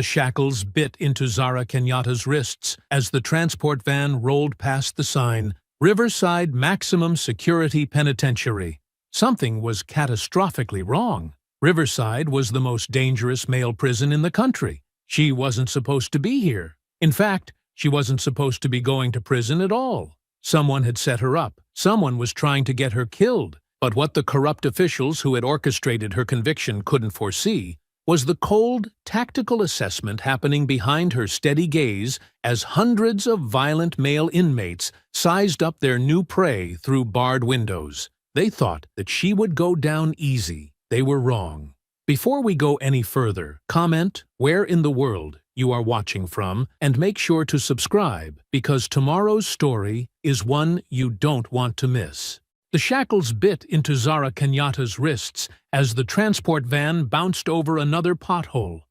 The shackles bit into Zara Kenyatta's wrists as the transport van rolled past the sign, "Riverside Maximum Security Penitentiary." Something was catastrophically wrong. Riverside was the most dangerous male prison in the country. She wasn't supposed to be here. In fact, she wasn't supposed to be going to prison at all. Someone had set her up. Someone was trying to get her killed. But what the corrupt officials who had orchestrated her conviction couldn't foresee was the cold, tactical assessment happening behind her steady gaze as hundreds of violent male inmates sized up their new prey through barred windows. They thought that she would go down easy. They were wrong. Before we go any further, comment where in the world you are watching from and make sure to subscribe because tomorrow's story is one you don't want to miss. The shackles bit into Zara Kenyatta's wrists as the transport van bounced over another pothole.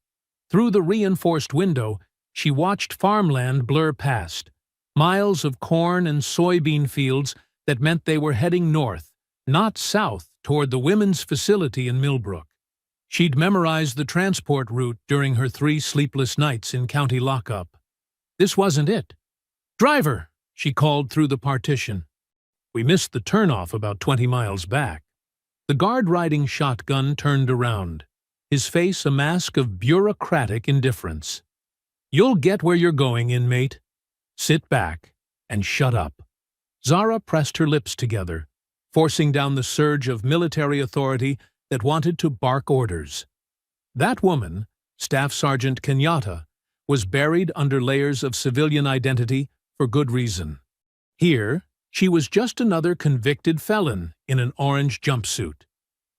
Through the reinforced window, she watched farmland blur past, miles of corn and soybean fields that meant they were heading north, not south, toward the women's facility in Millbrook. She'd memorized the transport route during her 3 sleepless nights in county lockup. This wasn't it. "Driver!" she called through the partition. "We missed the turnoff about 20 miles back." The guard riding shotgun turned around, his face a mask of bureaucratic indifference. "You'll get where you're going, inmate. Sit back and shut up." Zara pressed her lips together, forcing down the surge of military authority that wanted to bark orders. That woman, Staff Sergeant Kenyatta, was buried under layers of civilian identity for good reason. Here, she was just another convicted felon in an orange jumpsuit.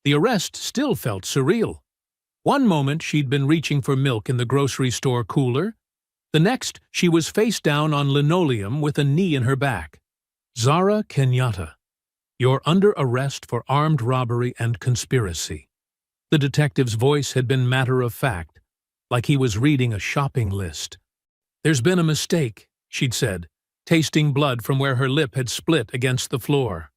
The arrest still felt surreal. One moment she'd been reaching for milk in the grocery store cooler. The next, she was face down on linoleum with a knee in her back. "Zara Kenyatta, you're under arrest for armed robbery and conspiracy." The detective's voice had been matter-of-fact, like he was reading a shopping list. "There's been a mistake," she'd said, tasting blood from where her lip had split against the floor.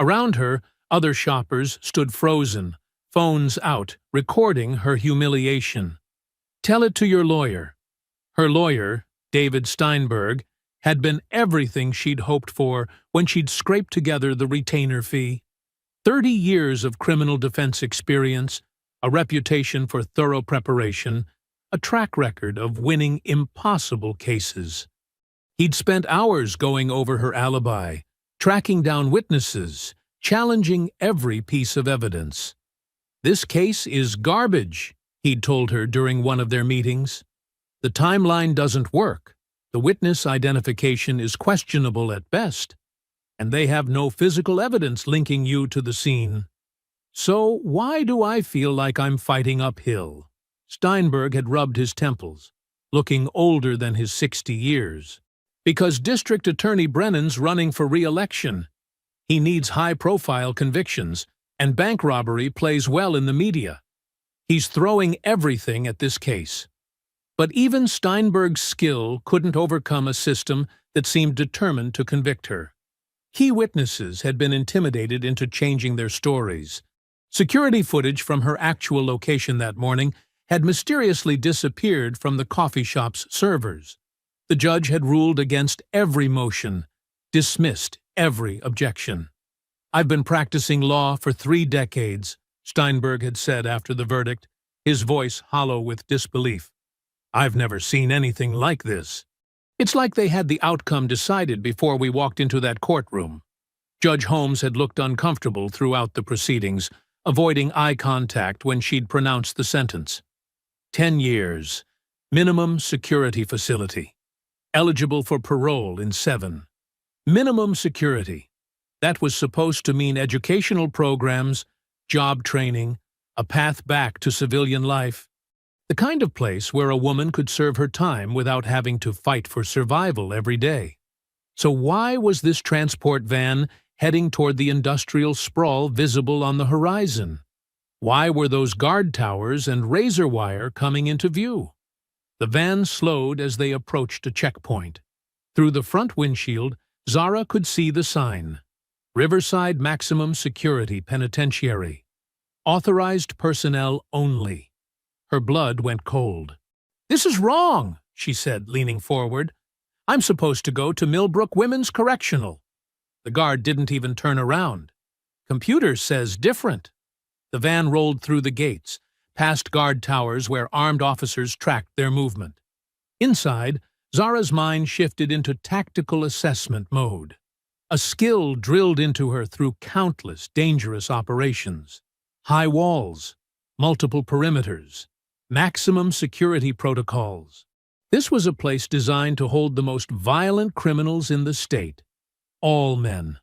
Around her, other shoppers stood frozen, phones out, recording her humiliation. "Tell it to your lawyer." Her lawyer, David Steinberg, had been everything she'd hoped for when she'd scraped together the retainer fee. 30 years of criminal defense experience, a reputation for thorough preparation, a track record of winning impossible cases. He'd spent hours going over her alibi, tracking down witnesses, challenging every piece of evidence. "This case is garbage," he'd told her during one of their meetings. "The timeline doesn't work. The witness identification is questionable at best, and they have no physical evidence linking you to the scene. So why do I feel like I'm fighting uphill?" Steinberg had rubbed his temples, looking older than his 60 years. "Because District Attorney Brennan's running for re-election. He needs high-profile convictions, and bank robbery plays well in the media. He's throwing everything at this case." But even Steinberg's skill couldn't overcome a system that seemed determined to convict her. Key witnesses had been intimidated into changing their stories. Security footage from her actual location that morning had mysteriously disappeared from the coffee shop's servers. The judge had ruled against every motion, dismissed every objection. "I've been practicing law for 3 decades, Steinberg had said after the verdict, his voice hollow with disbelief. "I've never seen anything like this. It's like they had the outcome decided before we walked into that courtroom." Judge Holmes had looked uncomfortable throughout the proceedings, avoiding eye contact when she'd pronounced the sentence. 10 years, minimum security facility. Eligible for parole in 7. Minimum security. That was supposed to mean educational programs, job training, a path back to civilian life. The kind of place where a woman could serve her time without having to fight for survival every day. So why was this transport van heading toward the industrial sprawl visible on the horizon? Why were those guard towers and razor wire coming into view? The van slowed as they approached a checkpoint. Through the front windshield, Zara could see the sign, "Riverside Maximum Security Penitentiary. Authorized personnel only." Her blood went cold. "This is wrong," she said, leaning forward. "I'm supposed to go to Millbrook Women's Correctional." The guard didn't even turn around. "Computer says different." The van rolled through the gates, past guard towers where armed officers tracked their movement. Inside, Zara's mind shifted into tactical assessment mode. A skill drilled into her through countless dangerous operations. High walls, multiple perimeters, maximum security protocols. This was a place designed to hold the most violent criminals in the state. All men.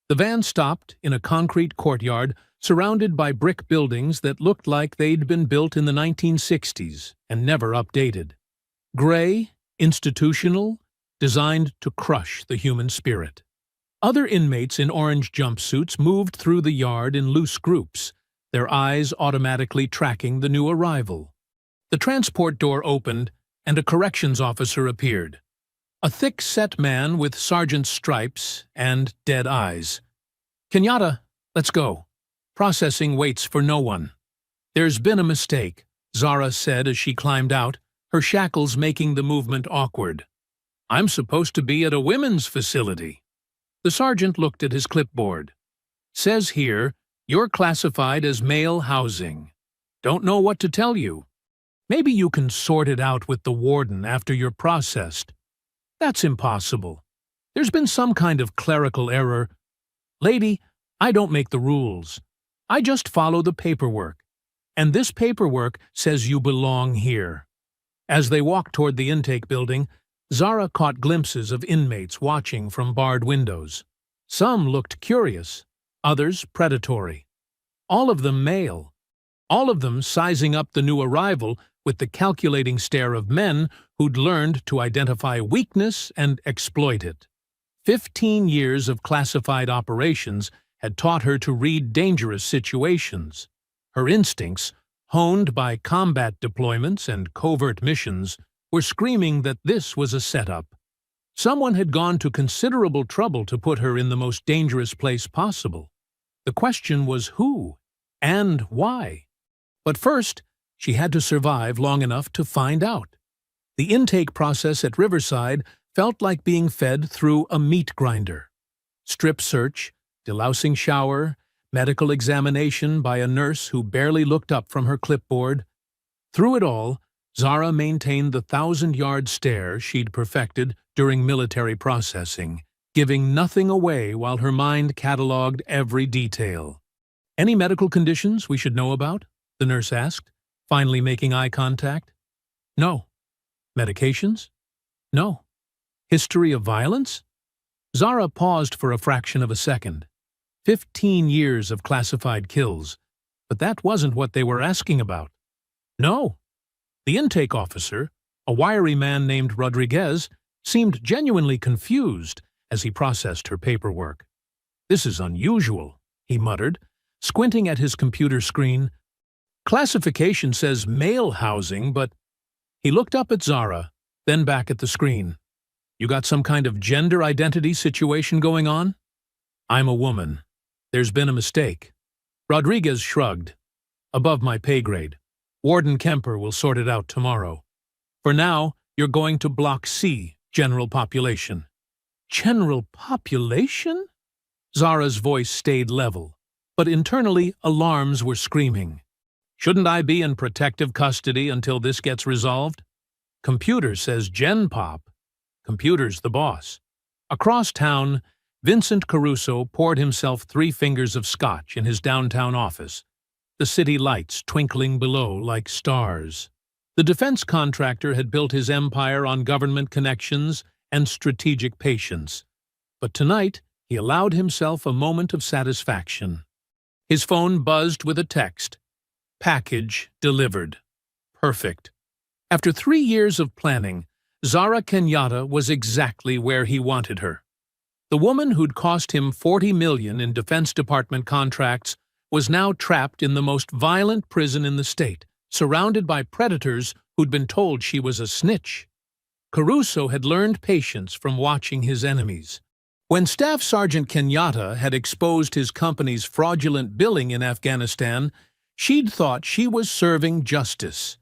The van stopped in a concrete courtyard surrounded by brick buildings that looked like they'd been built in the 1960s and never updated. Gray, institutional, designed to crush the human spirit. Other inmates in orange jumpsuits moved through the yard in loose groups, their eyes automatically tracking the new arrival. The transport door opened, and a corrections officer appeared. A thick-set man with sergeant's stripes and dead eyes. "Kenyatta, let's go. Processing waits for no one." "There's been a mistake," Zara said as she climbed out, her shackles making the movement awkward. "I'm supposed to be at a women's facility." The sergeant looked at his clipboard. "Says here, you're classified as male housing. Don't know what to tell you. Maybe you can sort it out with the warden after you're processed." "That's impossible. There's been some kind of clerical error." "Lady, I don't make the rules. I just follow the paperwork. And this paperwork says you belong here." As they walked toward the intake building, Zara caught glimpses of inmates watching from barred windows. Some looked curious, others predatory. All of them male. All of them sizing up the new arrival with the calculating stare of men who'd learned to identify weakness and exploit it. 15 years of classified operations had taught her to read dangerous situations. Her instincts, honed by combat deployments and covert missions, were screaming that this was a setup. Someone had gone to considerable trouble to put her in the most dangerous place possible. The question was who and why. But first, she had to survive long enough to find out. The intake process at Riverside felt like being fed through a meat grinder. Strip search, delousing shower, medical examination by a nurse who barely looked up from her clipboard. Through it all, Zara maintained the 1,000-yard stare she'd perfected during military processing, giving nothing away while her mind catalogued every detail. "Any medical conditions we should know about?" the nurse asked, finally making eye contact. "No." "Medications?" "No." "History of violence?" Zara paused for a fraction of a second. 15 years of classified kills, but that wasn't what they were asking about. "No." The intake officer, a wiry man named Rodriguez, seemed genuinely confused as he processed her paperwork. "This is unusual," he muttered, squinting at his computer screen. "Classification says male housing, but—" He looked up at Zara, then back at the screen. "You got some kind of gender identity situation going on?" "I'm a woman. There's been a mistake." Rodriguez shrugged. "Above my pay grade. Warden Kemper will sort it out tomorrow. For now, you're going to Block C, General Population." "General Population?" Zara's voice stayed level, but internally alarms were screaming. "Shouldn't I be in protective custody until this gets resolved?" "Computer says Gen Pop." "Computer's the boss." Across town, Vincent Caruso poured himself 3 fingers of scotch in his downtown office, the city lights twinkling below like stars. The defense contractor had built his empire on government connections and strategic patience, but tonight he allowed himself a moment of satisfaction. His phone buzzed with a text. Package delivered. Perfect. After 3 years of planning, Zara Kenyatta was exactly where he wanted her. The woman who'd cost him $40 million in Defense Department contracts was now trapped in the most violent prison in the state, surrounded by predators who'd been told she was a snitch. Caruso had learned patience from watching his enemies. When Staff Sergeant Kenyatta had exposed his company's fraudulent billing in Afghanistan, she'd thought she was serving justice.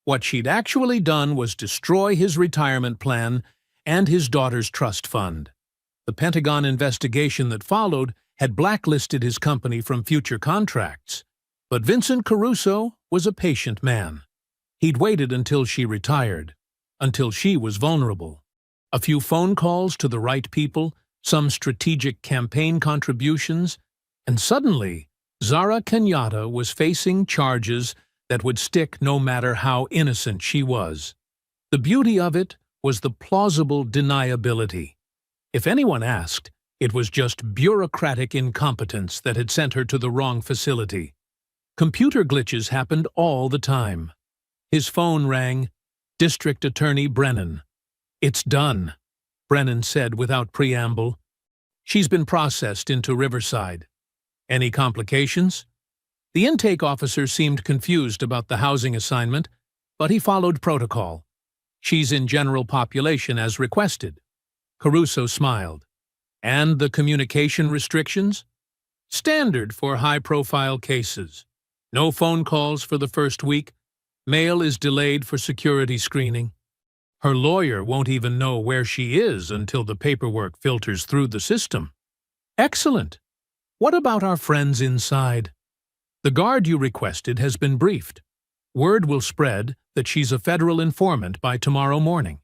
What she'd actually done was destroy his retirement plan and his daughter's trust fund. The Pentagon investigation that followed had blacklisted his company from future contracts. But Vincent Caruso was a patient man. He'd waited until she retired, until she was vulnerable. A few phone calls to the right people, some strategic campaign contributions, and suddenly, Zara Kenyatta was facing charges that would stick no matter how innocent she was. The beauty of it was the plausible deniability. If anyone asked, it was just bureaucratic incompetence that had sent her to the wrong facility. Computer glitches happened all the time. His phone rang. District Attorney Brennan. "It's done," Brennan said without preamble. "She's been processed into Riverside." "Any complications?" The intake officer seemed confused about the housing assignment, but he followed protocol. "She's in general population as requested." Caruso smiled. "And the communication restrictions?" "Standard for high-profile cases. No phone calls for the first week. Mail is delayed for security screening. Her lawyer won't even know where she is until the paperwork filters through the system." "Excellent. What about our friends inside?" "The guard you requested has been briefed. Word will spread that she's a federal informant by tomorrow morning."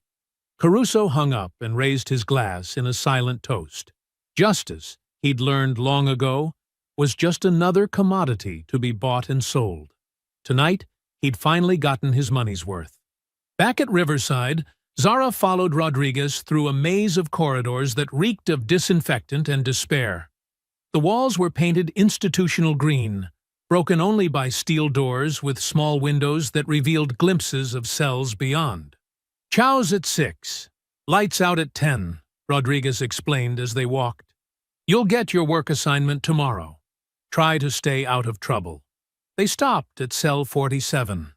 Caruso hung up and raised his glass in a silent toast. Justice, he'd learned long ago, was just another commodity to be bought and sold. Tonight, he'd finally gotten his money's worth. Back at Riverside, Zara followed Rodriguez through a maze of corridors that reeked of disinfectant and despair. The walls were painted institutional green, broken only by steel doors with small windows that revealed glimpses of cells beyond. "Chow's at 6, lights out at 10, Rodriguez explained as they walked. "You'll get your work assignment tomorrow. Try to stay out of trouble." They stopped at cell 47.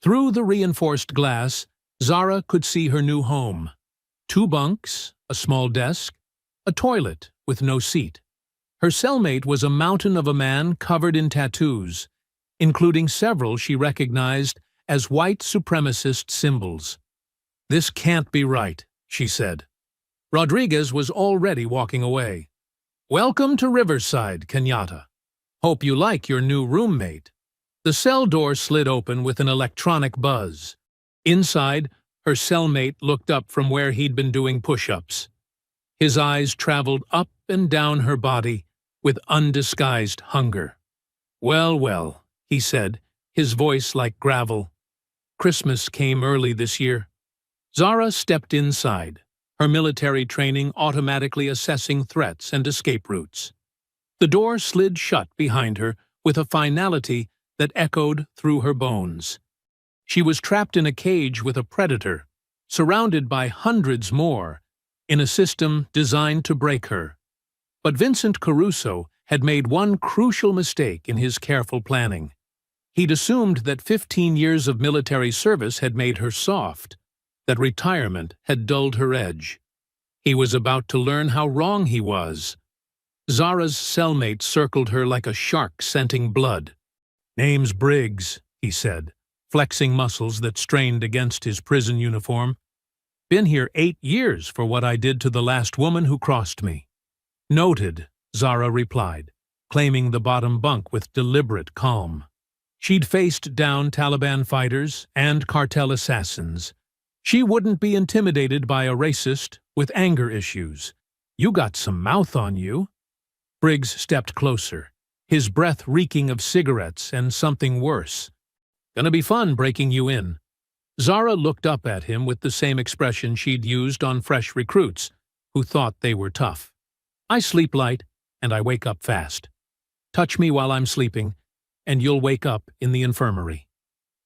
Through the reinforced glass, Zara could see her new home. 2 bunks, a small desk, a toilet with no seat. Her cellmate was a mountain of a man covered in tattoos, including several she recognized as white supremacist symbols. "This can't be right," she said. Rodriguez was already walking away. "Welcome to Riverside, Kenyatta. Hope you like your new roommate." The cell door slid open with an electronic buzz. Inside, her cellmate looked up from where he'd been doing push-ups. His eyes traveled up and down her body with undisguised hunger. "Well, well," he said, his voice like gravel. "Christmas came early this year." Zara stepped inside, her military training automatically assessing threats and escape routes. The door slid shut behind her with a finality that echoed through her bones. She was trapped in a cage with a predator, surrounded by hundreds more, in a system designed to break her. But Vincent Caruso had made one crucial mistake in his careful planning. He'd assumed that 15 years of military service had made her soft, that retirement had dulled her edge. He was about to learn how wrong he was. Zara's cellmate circled her like a shark scenting blood. "Name's Briggs," he said, flexing muscles that strained against his prison uniform. "Been here 8 years for what I did to the last woman who crossed me." "Noted," Zara replied, claiming the bottom bunk with deliberate calm. She'd faced down Taliban fighters and cartel assassins. She wouldn't be intimidated by a racist with anger issues. "You got some mouth on you." Briggs stepped closer, his breath reeking of cigarettes and something worse. "Gonna be fun breaking you in." Zara looked up at him with the same expression she'd used on fresh recruits who thought they were tough. "I sleep light, and I wake up fast. Touch me while I'm sleeping, and you'll wake up in the infirmary."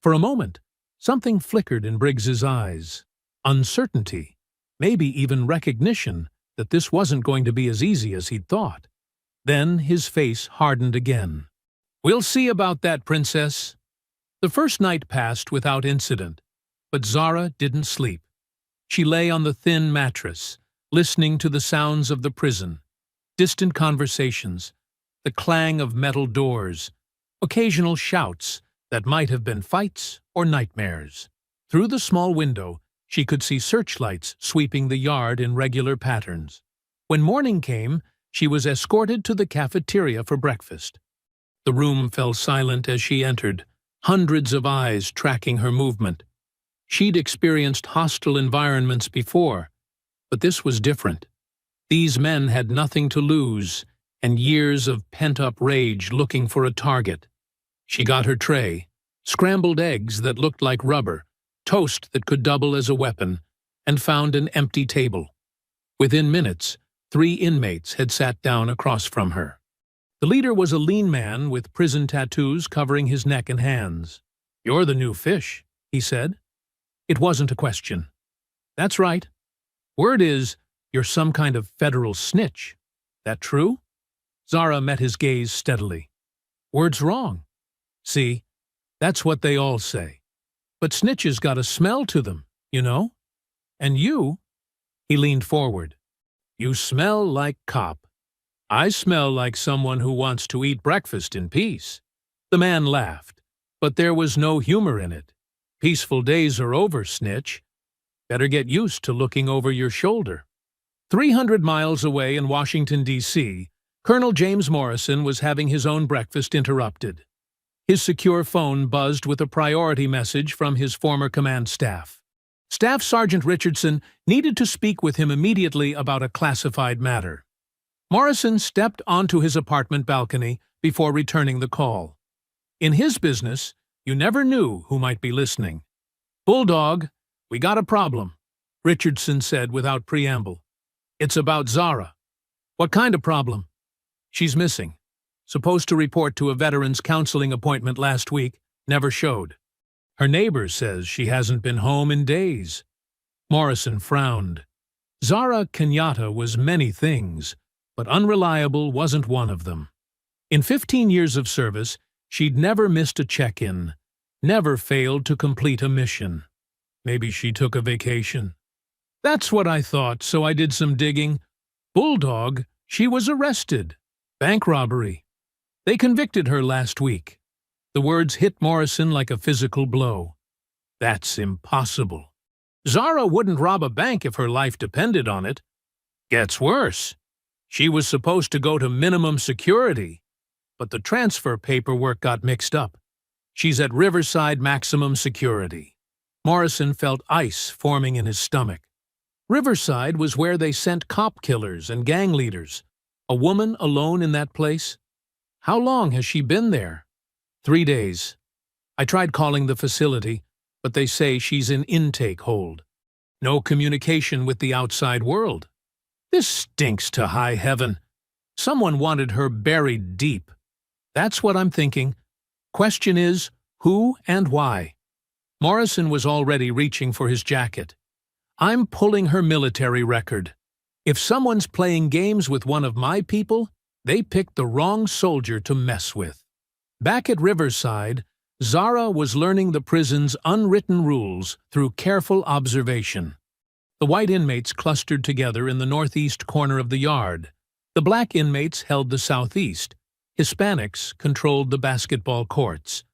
For a moment, something flickered in Briggs's eyes. Uncertainty, maybe even recognition that this wasn't going to be as easy as he'd thought. Then his face hardened again. "We'll see about that, Princess." The first night passed without incident, but Zara didn't sleep. She lay on the thin mattress, listening to the sounds of the prison, distant conversations, the clang of metal doors, occasional shouts that might have been fights or nightmares. Through the small window, she could see searchlights sweeping the yard in regular patterns. When morning came, she was escorted to the cafeteria for breakfast. The room fell silent as she entered, hundreds of eyes tracking her movement. She'd experienced hostile environments before, but this was different. These men had nothing to lose, and years of pent-up rage looking for a target. She got her tray, scrambled eggs that looked like rubber, toast that could double as a weapon, and found an empty table. Within minutes, 3 inmates had sat down across from her. The leader was a lean man with prison tattoos covering his neck and hands. "You're the new fish," he said. It wasn't a question. "That's right. Word is, you're some kind of federal snitch. That true?" Zara met his gaze steadily. "Word's wrong. See, that's what they all say. But snitches got a smell to them, you know? And you—" he leaned forward. "You smell like cop. I smell like someone who wants to eat breakfast in peace." The man laughed, but there was no humor in it. "Peaceful days are over, snitch. Better get used to looking over your shoulder." 300 miles away in Washington, D.C., Colonel James Morrison was having his own breakfast interrupted. His secure phone buzzed with a priority message from his former command staff. Staff Sergeant Richardson needed to speak with him immediately about a classified matter. Morrison stepped onto his apartment balcony before returning the call. In his business, you never knew who might be listening. "Bulldog, we got a problem," Richardson said without preamble. "It's about Zara." "What kind of problem?" "She's missing. Supposed to report to a veterans counseling appointment last week, never showed. Her neighbor says she hasn't been home in days." Morrison frowned. Zara Kenyatta was many things, but unreliable wasn't one of them. In 15 years of service, she'd never missed a check-in, never failed to complete a mission. Maybe she took a vacation. "That's what I thought, so I did some digging. Bulldog, she was arrested. Bank robbery. They convicted her last week." The words hit Morrison like a physical blow. "That's impossible. Zara wouldn't rob a bank if her life depended on it. Gets worse. She was supposed to go to minimum security, but the transfer paperwork got mixed up. She's at Riverside maximum security." Morrison felt ice forming in his stomach. Riverside was where they sent cop killers and gang leaders. A woman alone in that place? How long has she been there? 3 days. I tried calling the facility, but they say she's in intake hold. No communication with the outside world. This stinks to high heaven. Someone wanted her buried deep. That's what I'm thinking. Question is, who and why? Morrison was already reaching for his jacket. I'm pulling her military record. If someone's playing games with one of my people, they picked the wrong soldier to mess with. Back at Riverside, Zara was learning the prison's unwritten rules through careful observation. The white inmates clustered together in the northeast corner of the yard. The black inmates held the southeast. Hispanics controlled the basketball courts.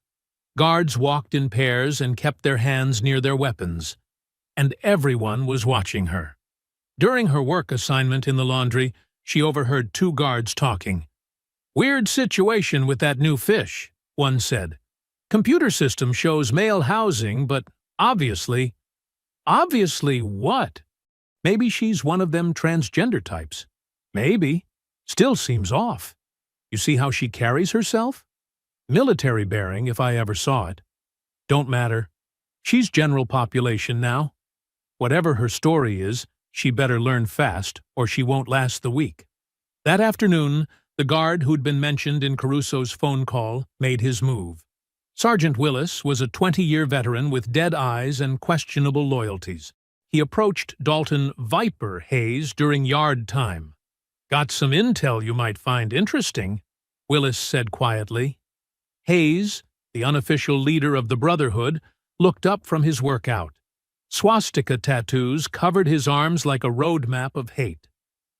Guards walked in pairs and kept their hands near their weapons. And everyone was watching her. During her work assignment in the laundry, she overheard 2 guards talking. "Weird situation with that new fish," one said. "Computer system shows male housing, but obviously..." "Obviously what? Maybe she's one of them transgender types." "Maybe. Still seems off. You see how she carries herself? Military bearing, if I ever saw it. Don't matter. She's general population now. Whatever her story is, she better learn fast, or she won't last the week." That afternoon, the guard who'd been mentioned in Caruso's phone call made his move. Sergeant Willis was a 20-year veteran with dead eyes and questionable loyalties. He approached Dalton "Viper" Hayes during yard time. "Got some intel you might find interesting," Willis said quietly. Hayes, the unofficial leader of the Brotherhood, looked up from his workout. Swastika tattoos covered his arms like a road map of hate.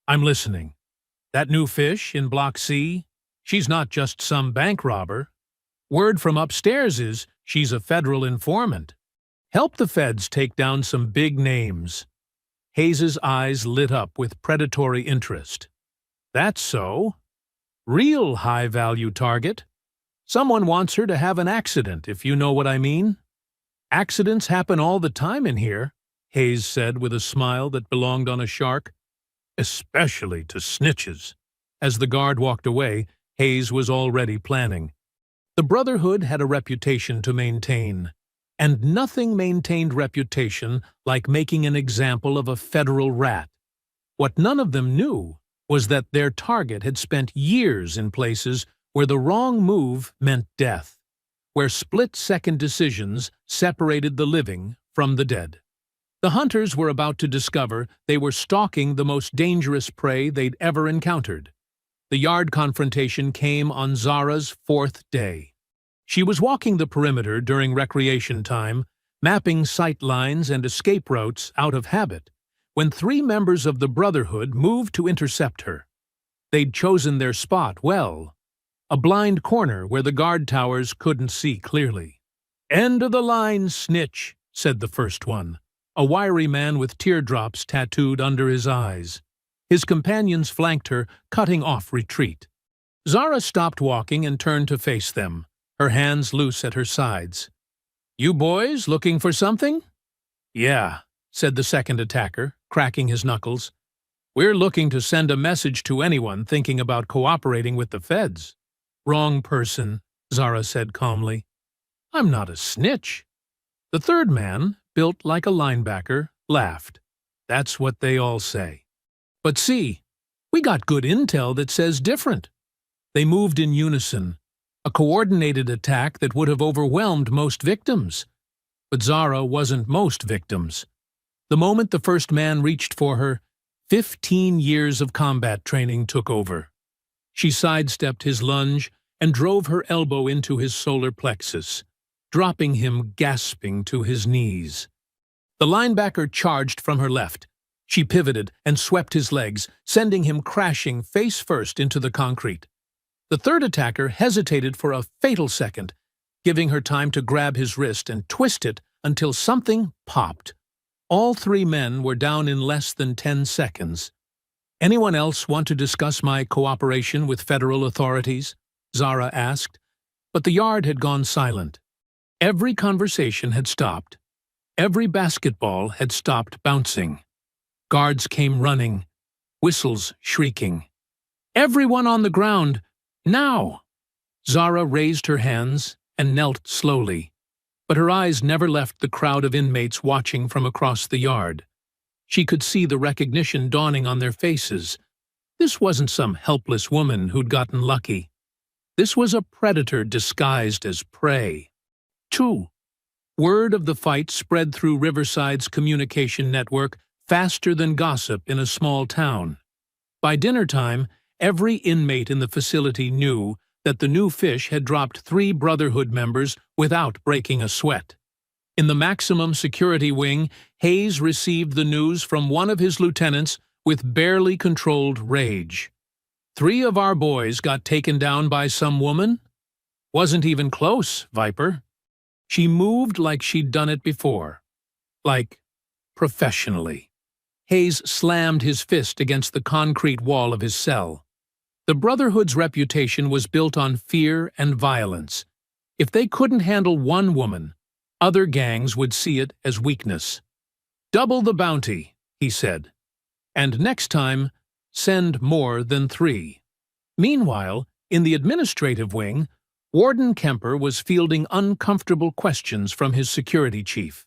"I'm listening. That new fish in Block C? She's not just some bank robber. Word from upstairs is she's a federal informant." Help the feds take down some big names. Hayes's eyes lit up with predatory interest. That's so. Real high-value target. Someone wants her to have an accident, if you know what I mean. Accidents happen all the time in here, Hayes said with a smile that belonged on a shark. Especially to snitches. As the guard walked away, Hayes was already planning. The Brotherhood had a reputation to maintain, and nothing maintained reputation like making an example of a federal rat. What none of them knew was that their target had spent years in places where the wrong move meant death, where split-second decisions separated the living from the dead. The hunters were about to discover they were stalking the most dangerous prey they'd ever encountered. The yard confrontation came on Zara's 4th day. She was walking the perimeter during recreation time, mapping sight lines and escape routes out of habit, when 3 members of the Brotherhood moved to intercept her. They'd chosen their spot well, a blind corner where the guard towers couldn't see clearly. "End of the line, snitch," said the first one, a wiry man with teardrops tattooed under his eyes. His companions flanked her, cutting off retreat. Zara stopped walking and turned to face them, her hands loose at her sides. "You boys looking for something?" "Yeah," said the second attacker, cracking his knuckles. "We're looking to send a message to anyone thinking about cooperating with the feds." "Wrong person," Zara said calmly. "I'm not a snitch." The third man, built like a linebacker, laughed. "That's what they all say. But see, we got good intel that says different." They moved in unison, a coordinated attack that would have overwhelmed most victims. But Zara wasn't most victims. The moment the first man reached for her, 15 years of combat training took over. She sidestepped his lunge and drove her elbow into his solar plexus, dropping him gasping to his knees. The linebacker charged from her left. She pivoted and swept his legs, sending him crashing face first into the concrete. The third attacker hesitated for a fatal second, giving her time to grab his wrist and twist it until something popped. All 3 men were down in less than 10 seconds. "Anyone else want to discuss my cooperation with federal authorities?" Zara asked, but the yard had gone silent. Every conversation had stopped. Every basketball had stopped bouncing. Guards came running, whistles shrieking. "Everyone on the ground, now!" Zara raised her hands and knelt slowly, but her eyes never left the crowd of inmates watching from across the yard. She could see the recognition dawning on their faces. This wasn't some helpless woman who'd gotten lucky. This was a predator disguised as prey. 2. Word of the fight spread through Riverside's communication network faster than gossip in a small town. By dinner time, every inmate in the facility knew that the new fish had dropped 3 Brotherhood members without breaking a sweat. In the maximum security wing, Hayes received the news from one of his lieutenants with barely controlled rage. "3 of our boys got taken down by some woman? Wasn't even close, Viper. She moved like she'd done it before. Like, professionally." Hayes slammed his fist against the concrete wall of his cell. The Brotherhood's reputation was built on fear and violence. If they couldn't handle one woman, other gangs would see it as weakness. "Double the bounty," he said. "And next time, send more than 3. Meanwhile, in the administrative wing, Warden Kemper was fielding uncomfortable questions from his security chief.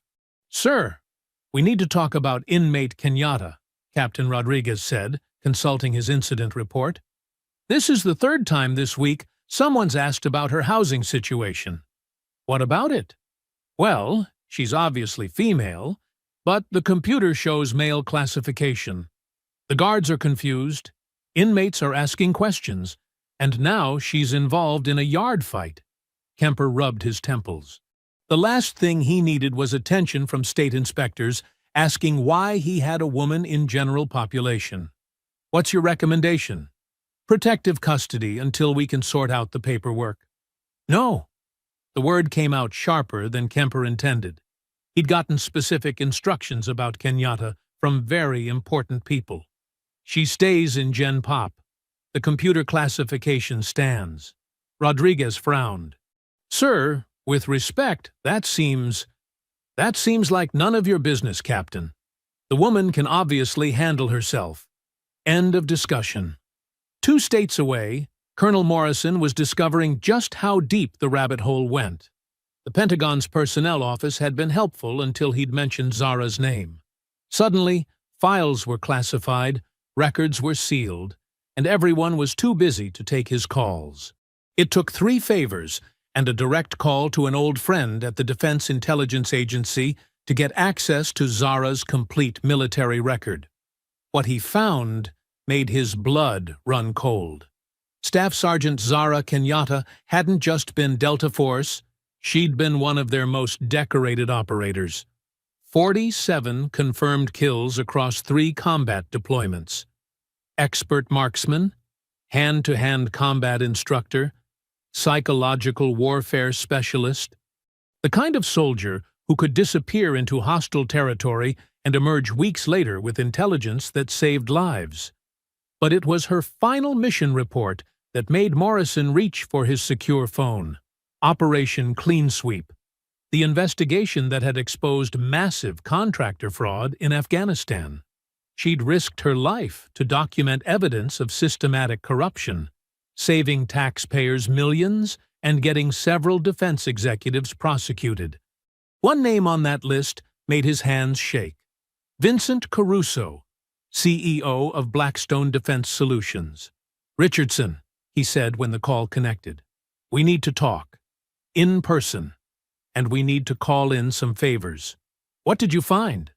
"Sir, we need to talk about inmate Kenyatta," Captain Rodriguez said, consulting his incident report. "This is the 3rd time this week someone's asked about her housing situation." "What about it?" "Well, she's obviously female, but the computer shows male classification. The guards are confused, inmates are asking questions, and now she's involved in a yard fight." Kemper rubbed his temples. The last thing he needed was attention from state inspectors asking why he had a woman in general population. "What's your recommendation?" "Protective custody until we can sort out the paperwork." "No." The word came out sharper than Kemper intended. He'd gotten specific instructions about Kenyatta from very important people. She stays in Gen Pop. The computer classification stands. Rodriguez frowned. Sir, with respect, that seems like none of your business, Captain. The woman can obviously handle herself. End of discussion. 2 states away, Colonel Morrison was discovering just how deep the rabbit hole went. The Pentagon's personnel office had been helpful until he'd mentioned Zara's name. Suddenly, files were classified, records were sealed, and everyone was too busy to take his calls. It took 3 favors and a direct call to an old friend at the Defense Intelligence Agency to get access to Zara's complete military record. What he found made his blood run cold. Staff Sergeant Zara Kenyatta hadn't just been Delta Force, she'd been one of their most decorated operators. 47 confirmed kills across 3 combat deployments. Expert marksman, hand-to-hand combat instructor, psychological warfare specialist. The kind of soldier who could disappear into hostile territory and emerge weeks later with intelligence that saved lives. But it was her final mission report that made Morrison reach for his secure phone. Operation Clean Sweep, the investigation that had exposed massive contractor fraud in Afghanistan. She'd risked her life to document evidence of systematic corruption, saving taxpayers millions and getting several defense executives prosecuted. One name on that list made his hands shake. Vincent Caruso, CEO of Blackstone Defense Solutions. "Richardson," he said when the call connected. "We need to talk. In person. And we need to call in some favors." "What did you find?"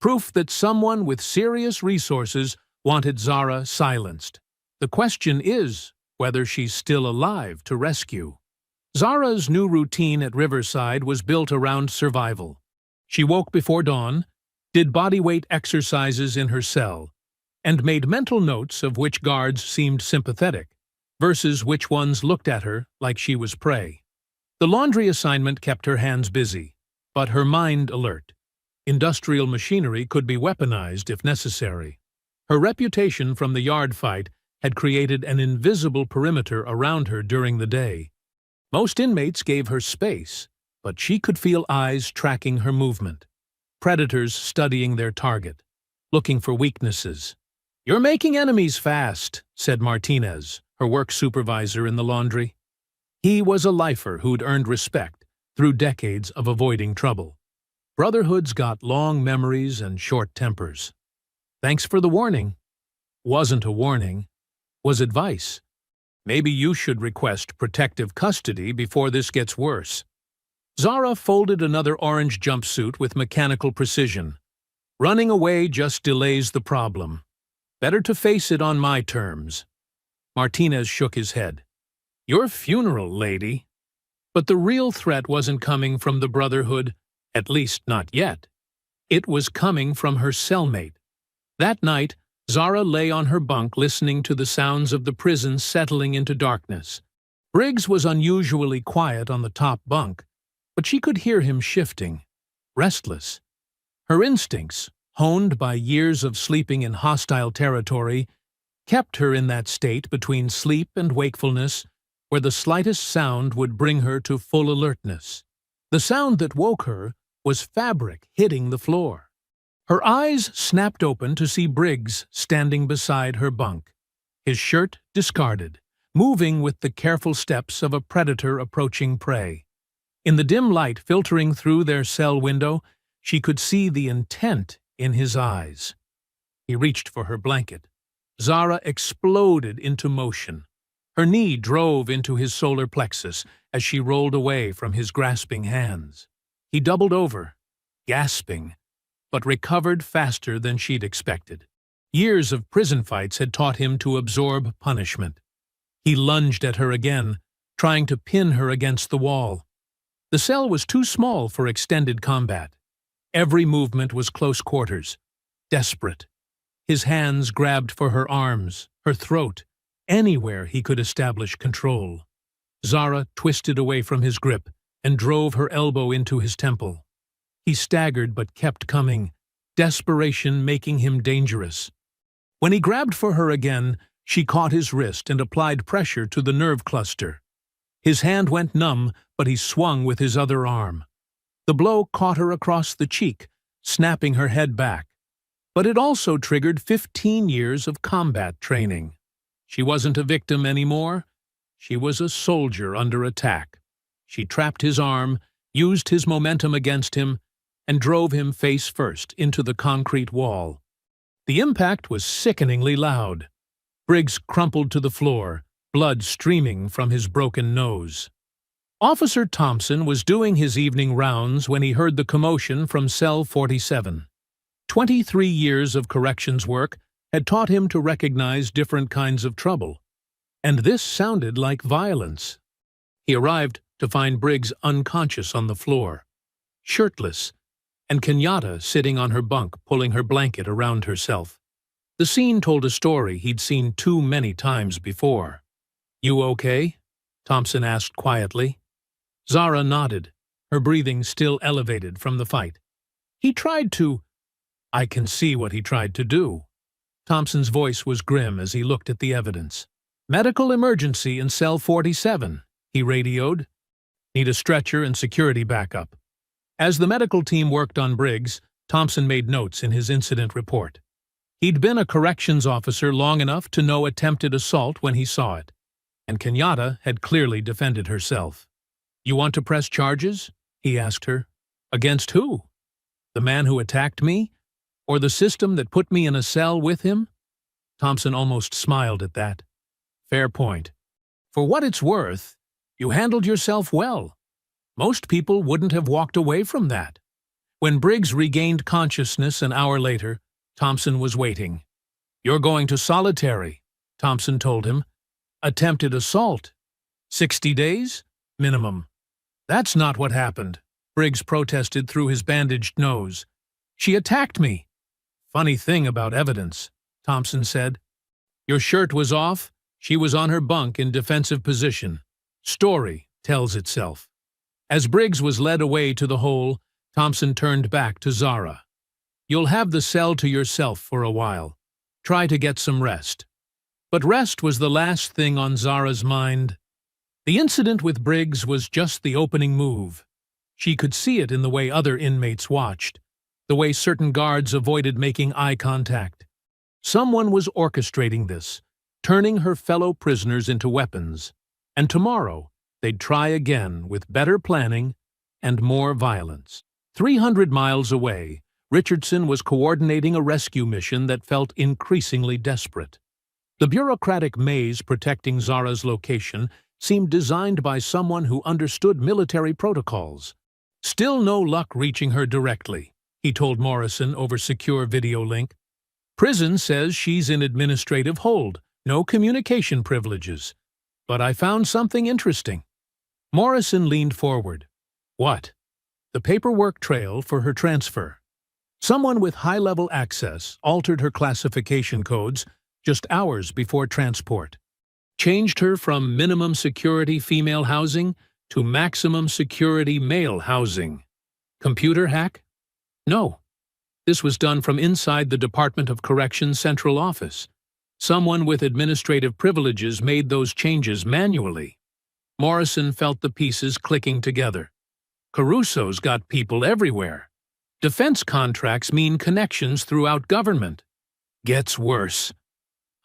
"Proof that someone with serious resources wanted Zara silenced. The question is whether she's still alive to rescue." Zara's new routine at Riverside was built around survival. She woke before dawn, did bodyweight exercises in her cell, and made mental notes of which guards seemed sympathetic versus which ones looked at her like she was prey. The laundry assignment kept her hands busy, but her mind alert. Industrial machinery could be weaponized if necessary. Her reputation from the yard fight had created an invisible perimeter around her during the day. Most inmates gave her space, but she could feel eyes tracking her movement. Predators studying their target, looking for weaknesses. "You're making enemies fast," said Martinez, her work supervisor in the laundry. He was a lifer who'd earned respect through decades of avoiding trouble. Brotherhood's got long memories and short tempers. "Thanks for the warning." Wasn't a warning, was advice. "Maybe you should request protective custody before this gets worse." Zara folded another orange jumpsuit with mechanical precision. "Running away just delays the problem. Better to face it on my terms." Martinez shook his head. "Your funeral, lady." But the real threat wasn't coming from the Brotherhood, at least not yet. It was coming from her cellmate. That night, Zara lay on her bunk listening to the sounds of the prison settling into darkness. Briggs was unusually quiet on the top bunk, but she could hear him shifting, restless. Her instincts, honed by years of sleeping in hostile territory, kept her in that state between sleep and wakefulness, where the slightest sound would bring her to full alertness. The sound that woke her was fabric hitting the floor. Her eyes snapped open to see Briggs standing beside her bunk, his shirt discarded, moving with the careful steps of a predator approaching prey. In the dim light filtering through their cell window, she could see the intent in his eyes. He reached for her blanket. Zara exploded into motion. Her knee drove into his solar plexus as she rolled away from his grasping hands. He doubled over, gasping, but recovered faster than she'd expected. Years of prison fights had taught him to absorb punishment. He lunged at her again, trying to pin her against the wall. The cell was too small for extended combat. Every movement was close quarters, desperate. His hands grabbed for her arms, her throat, anywhere he could establish control. Zara twisted away from his grip and drove her elbow into his temple. He staggered but kept coming, desperation making him dangerous. When he grabbed for her again, she caught his wrist and applied pressure to the nerve cluster. His hand went numb, but he swung with his other arm. The blow caught her across the cheek, snapping her head back. But it also triggered 15 years of combat training. She wasn't a victim anymore. She was a soldier under attack. She trapped his arm, used his momentum against him, and drove him face first into the concrete wall. The impact was sickeningly loud. Briggs crumpled to the floor, blood streaming from his broken nose. Officer Thompson was doing his evening rounds when he heard the commotion from Cell 47. 23 years of corrections work had taught him to recognize different kinds of trouble, and this sounded like violence. He arrived to find Briggs unconscious on the floor, shirtless, and Kenyatta sitting on her bunk pulling her blanket around herself. The scene told a story he'd seen too many times before. "You okay?" Thompson asked quietly. Zara nodded, her breathing still elevated from the fight. "I can see what he tried to do." Thompson's voice was grim as he looked at the evidence. "Medical emergency in Cell 47, he radioed. "Need a stretcher and security backup." As the medical team worked on Briggs, Thompson made notes in his incident report. He'd been a corrections officer long enough to know attempted assault when he saw it, and Kenyatta had clearly defended herself. "You want to press charges?" he asked her. "Against who? The man who attacked me? Or the system that put me in a cell with him?" Thompson almost smiled at that. "Fair point. For what it's worth, you handled yourself well. Most people wouldn't have walked away from that." When Briggs regained consciousness an hour later, Thompson was waiting. "You're going to solitary," Thompson told him. "Attempted assault. 60 days? Minimum." "That's not what happened," Briggs protested through his bandaged nose. "She attacked me." "Funny thing about evidence," Thompson said. "Your shirt was off, she was on her bunk in defensive position. Story tells itself." As Briggs was led away to the hole, Thompson turned back to Zara. "You'll have the cell to yourself for a while. Try to get some rest." But rest was the last thing on Zara's mind. The incident with Briggs was just the opening move. She could see it in the way other inmates watched, the way certain guards avoided making eye contact. Someone was orchestrating this, turning her fellow prisoners into weapons, and tomorrow they'd try again with better planning and more violence. 300 miles away, Richardson was coordinating a rescue mission that felt increasingly desperate. The bureaucratic maze protecting Zara's location seemed designed by someone who understood military protocols. "Still no luck reaching her directly," he told Morrison over secure video link. "Prison says she's in administrative hold, no communication privileges. But I found something interesting." Morrison leaned forward. "What?" "The paperwork trail for her transfer. Someone with high-level access altered her classification codes just hours before transport. Changed her from minimum security female housing to maximum security male housing. Computer hack? No. This was done from inside the Department of Corrections Central Office. Someone with administrative privileges made those changes manually." Morrison felt the pieces clicking together. Caruso's got people everywhere. Defense contracts mean connections throughout government. Gets worse.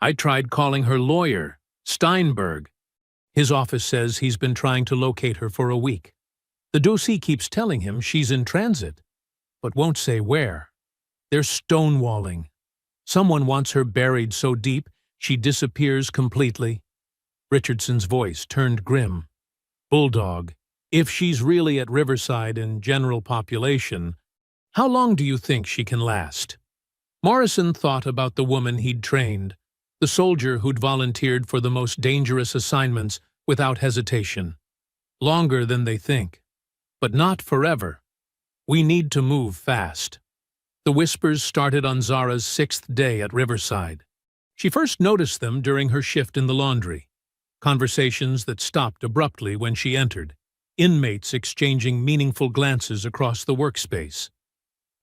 I tried calling her lawyer, Steinberg. His office says he's been trying to locate her for a week. The dossier keeps telling him she's in transit, but won't say where. They're stonewalling. Someone wants her buried so deep she disappears completely. Richardson's voice turned grim. "Bulldog, if she's really at Riverside in general population, how long do you think she can last?" Morrison thought about the woman he'd trained, the soldier who'd volunteered for the most dangerous assignments without hesitation. Longer than they think. But not forever. We need to move fast. The whispers started on Zara's 6th day at Riverside. She first noticed them during her shift in the laundry. Conversations that stopped abruptly when she entered. inmates exchanging meaningful glances across the workspace.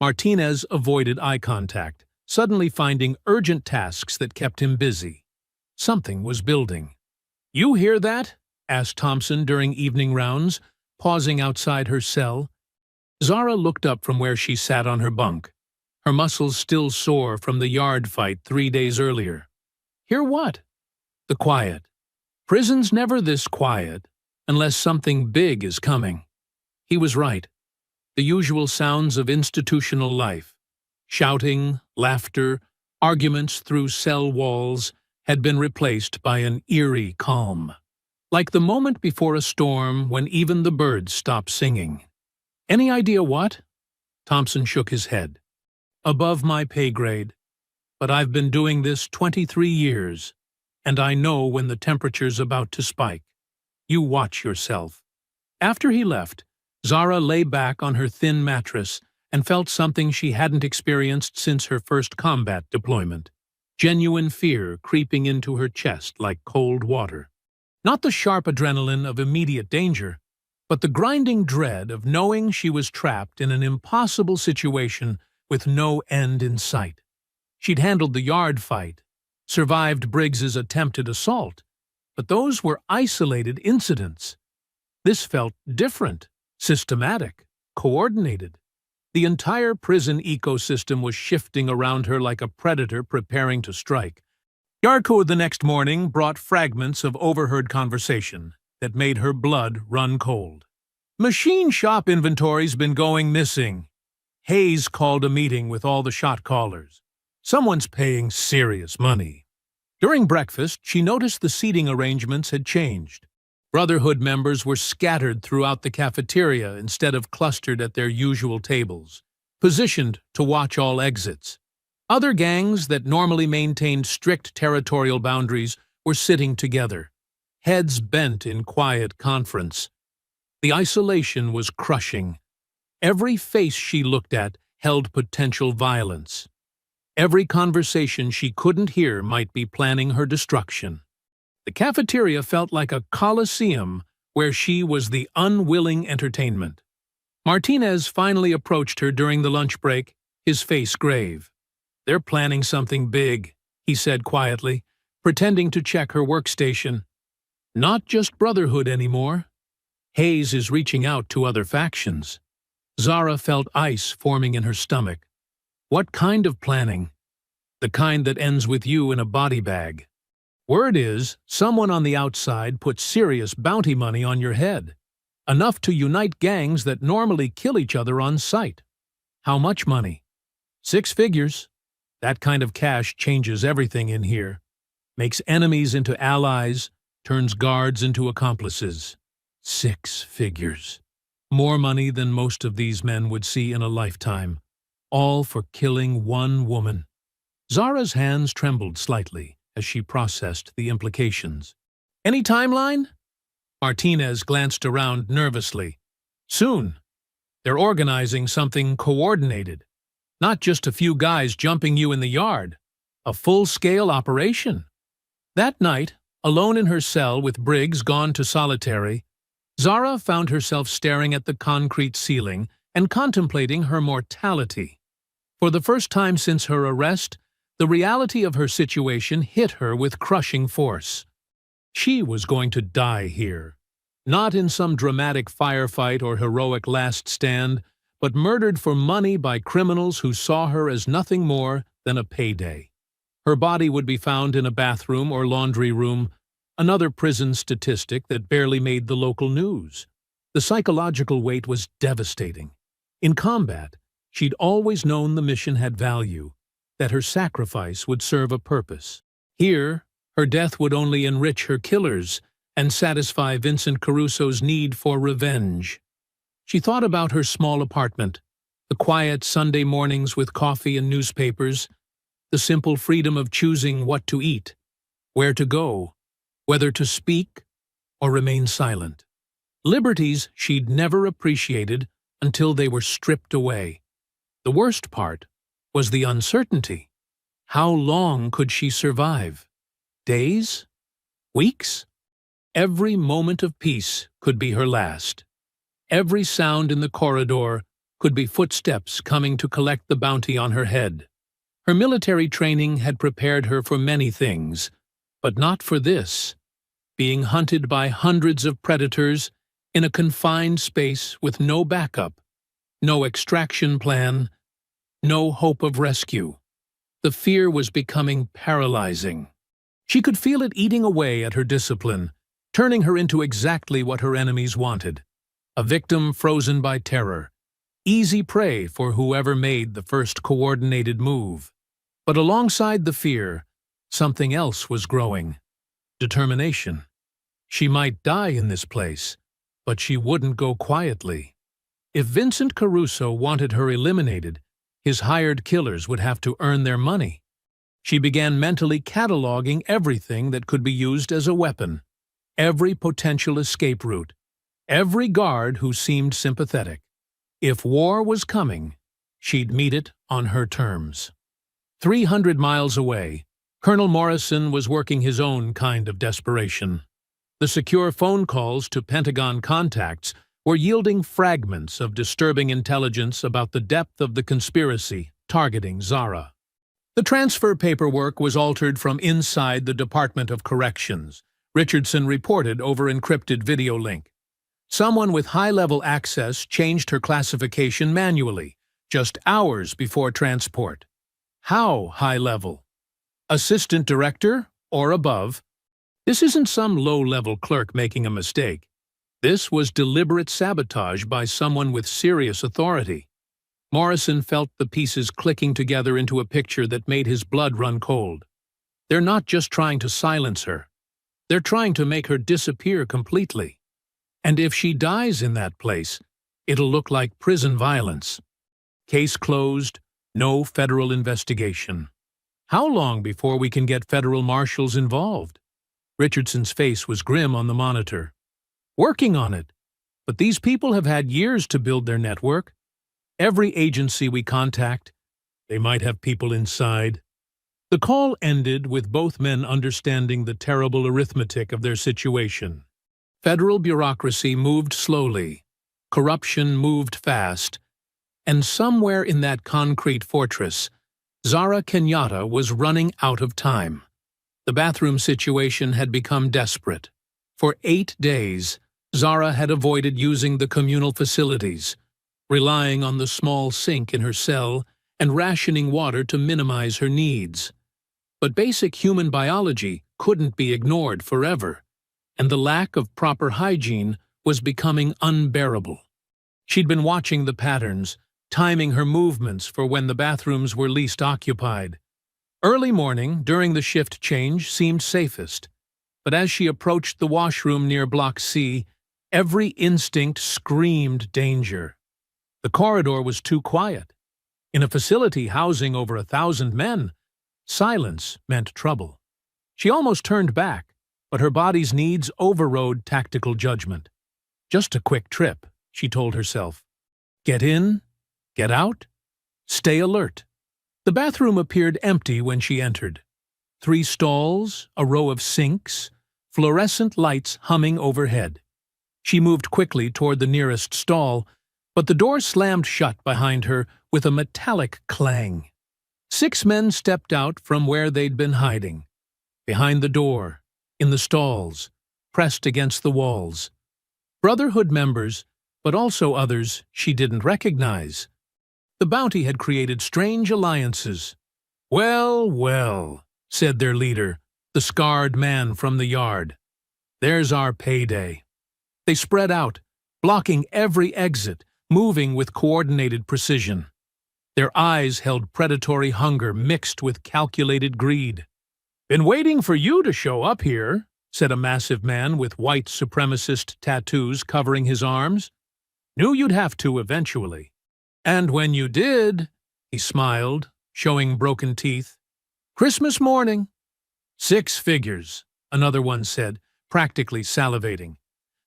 Martinez avoided eye contact, suddenly finding urgent tasks that kept him busy. Something was building. "You hear that?" asked Thompson during evening rounds, pausing outside her cell. Zara looked up from where she sat on her bunk, her muscles still sore from the yard fight 3 days earlier. "Hear what?" "The quiet. Prison's never this quiet, unless something big is coming." He was right. The usual sounds of institutional life, shouting, laughter, arguments through cell walls, had been replaced by an eerie calm. Like the moment before a storm when even the birds stop singing. "Any idea what?" Thompson shook his head. "Above my pay grade. But I've been doing this 23 years, and I know when the temperature's about to spike. You watch yourself." After he left, Zara lay back on her thin mattress and felt something she hadn't experienced since her first combat deployment. Genuine fear creeping into her chest like cold water. Not the sharp adrenaline of immediate danger, but the grinding dread of knowing she was trapped in an impossible situation with no end in sight. She'd handled the yard fight, survived Briggs's attempted assault, but those were isolated incidents. This felt different, systematic, coordinated. The entire prison ecosystem was shifting around her like a predator preparing to strike. Yard code the next morning brought fragments of overheard conversation that made her blood run cold. "Machine shop inventory's been going missing." Hayes called a meeting with all the shot callers. Someone's paying serious money. During breakfast, she noticed the seating arrangements had changed. Brotherhood members were scattered throughout the cafeteria instead of clustered at their usual tables, positioned to watch all exits. Other gangs that normally maintained strict territorial boundaries were sitting together, heads bent in quiet conference. The isolation was crushing. Every face she looked at held potential violence. Every conversation she couldn't hear might be planning her destruction. The cafeteria felt like a coliseum where she was the unwilling entertainment. Martinez finally approached her during the lunch break, his face grave. "They're planning something big," he said quietly, pretending to check her workstation. "Not just Brotherhood anymore. Hayes is reaching out to other factions." Zara felt ice forming in her stomach. "What kind of planning?" "The kind that ends with you in a body bag. Word is, someone on the outside put serious bounty money on your head. Enough to unite gangs that normally kill each other on sight." "How much money?" "6 figures. That kind of cash changes everything in here. Makes enemies into allies, turns guards into accomplices. 6 figures. More money than most of these men would see in a lifetime. All for killing one woman." Zara's hands trembled slightly as she processed the implications. "Any timeline?" Martinez glanced around nervously. "Soon. They're organizing something coordinated. Not just a few guys jumping you in the yard. A full-scale operation." That night, alone in her cell with Briggs gone to solitary, Zara found herself staring at the concrete ceiling and contemplating her mortality. For the first time since her arrest, the reality of her situation hit her with crushing force. She was going to die here. Not in some dramatic firefight or heroic last stand, but murdered for money by criminals who saw her as nothing more than a payday. Her body would be found in a bathroom or laundry room, another prison statistic that barely made the local news. The psychological weight was devastating. In combat, she'd always known the mission had value, that her sacrifice would serve a purpose. Here, her death would only enrich her killers and satisfy Vincent Caruso's need for revenge. She thought about her small apartment, the quiet Sunday mornings with coffee and newspapers, the simple freedom of choosing what to eat, where to go, whether to speak or remain silent. Liberties she'd never appreciated until they were stripped away. The worst part was the uncertainty. How long could she survive? Days? Weeks? Every moment of peace could be her last. Every sound in the corridor could be footsteps coming to collect the bounty on her head. Her military training had prepared her for many things, but not for this. Being hunted by hundreds of predators in a confined space with no backup, no extraction plan, no hope of rescue. The fear was becoming paralyzing. She could feel it eating away at her discipline, turning her into exactly what her enemies wanted. A victim frozen by terror, easy prey for whoever made the first coordinated move. But alongside the fear, something else was growing. Determination. She might die in this place, but she wouldn't go quietly. If Vincent Caruso wanted her eliminated, his hired killers would have to earn their money. She began mentally cataloging everything that could be used as a weapon, every potential escape route, every guard who seemed sympathetic. If war was coming, she'd meet it on her terms. 300 miles away, Colonel Morrison was working his own kind of desperation. The secure phone calls to Pentagon contacts were yielding fragments of disturbing intelligence about the depth of the conspiracy targeting Zara. The transfer paperwork was altered from inside the Department of Corrections, Richardson reported over encrypted video link. Someone with high-level access changed her classification manually, just hours before transport. How high-level? Assistant director or above? This isn't some low-level clerk making a mistake. This was deliberate sabotage by someone with serious authority. Morrison felt the pieces clicking together into a picture that made his blood run cold. They're not just trying to silence her. They're trying to make her disappear completely. And if she dies in that place, it'll look like prison violence. Case closed, no federal investigation. How long before we can get federal marshals involved? Richardson's face was grim on the monitor. Working on it. But these people have had years to build their network. Every agency we contact, they might have people inside. The call ended with both men understanding the terrible arithmetic of their situation. Federal bureaucracy moved slowly, corruption moved fast, and somewhere in that concrete fortress, Zara Kenyatta was running out of time. The bathroom situation had become desperate. For 8 days, Zara had avoided using the communal facilities, relying on the small sink in her cell and rationing water to minimize her needs. But basic human biology couldn't be ignored forever, and the lack of proper hygiene was becoming unbearable. She'd been watching the patterns, timing her movements for when the bathrooms were least occupied. Early morning, during the shift change, seemed safest, but as she approached the washroom near Block C, every instinct screamed danger. The corridor was too quiet. In a facility housing over 1,000 men, silence meant trouble. She almost turned back, but her body's needs overrode tactical judgment. Just a quick trip, she told herself. Get in, get out, stay alert. The bathroom appeared empty when she entered. 3 stalls, a row of sinks, fluorescent lights humming overhead. She moved quickly toward the nearest stall, but the door slammed shut behind her with a metallic clang. 6 men stepped out from where they'd been hiding. Behind the door, in the stalls, pressed against the walls. Brotherhood members, but also others she didn't recognize. The bounty had created strange alliances. "Well, well," said their leader, the scarred man from the yard. "There's our payday." They spread out, blocking every exit, moving with coordinated precision. Their eyes held predatory hunger mixed with calculated greed. "Been waiting for you to show up here," said a massive man with white supremacist tattoos covering his arms. "Knew you'd have to eventually. And when you did," he smiled, showing broken teeth. "Christmas morning." "6 figures," another one said, practically salivating.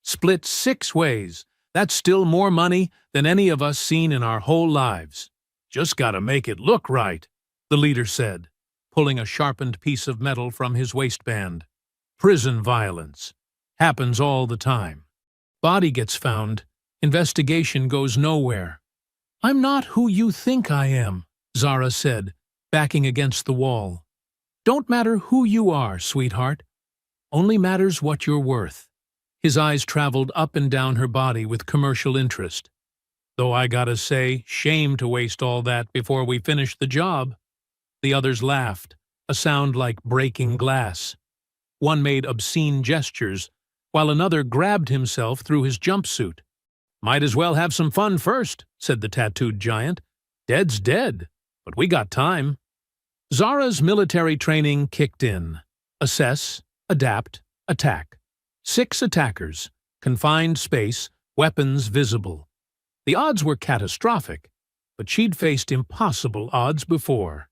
"Split 6 ways. That's still more money than any of us seen in our whole lives. Just gotta make it look right," the leader said, pulling a sharpened piece of metal from his waistband. "Prison violence. Happens all the time. Body gets found, Investigation goes nowhere. "I'm not who you think I am," Zara said, backing against the wall. "Don't matter who you are, sweetheart. Only matters what you're worth." His eyes traveled up and down her body with commercial interest. "Though I gotta say, shame to waste all that before we finish the job." The others laughed, a sound like breaking glass. One made obscene gestures, while another grabbed himself through his jumpsuit. "Might as well have some fun first," said the tattooed giant. "Dead's dead, but we got time." Zara's military training kicked in. Assess, adapt, attack. 6 attackers, confined space, weapons visible. The odds were catastrophic, but she'd faced impossible odds before.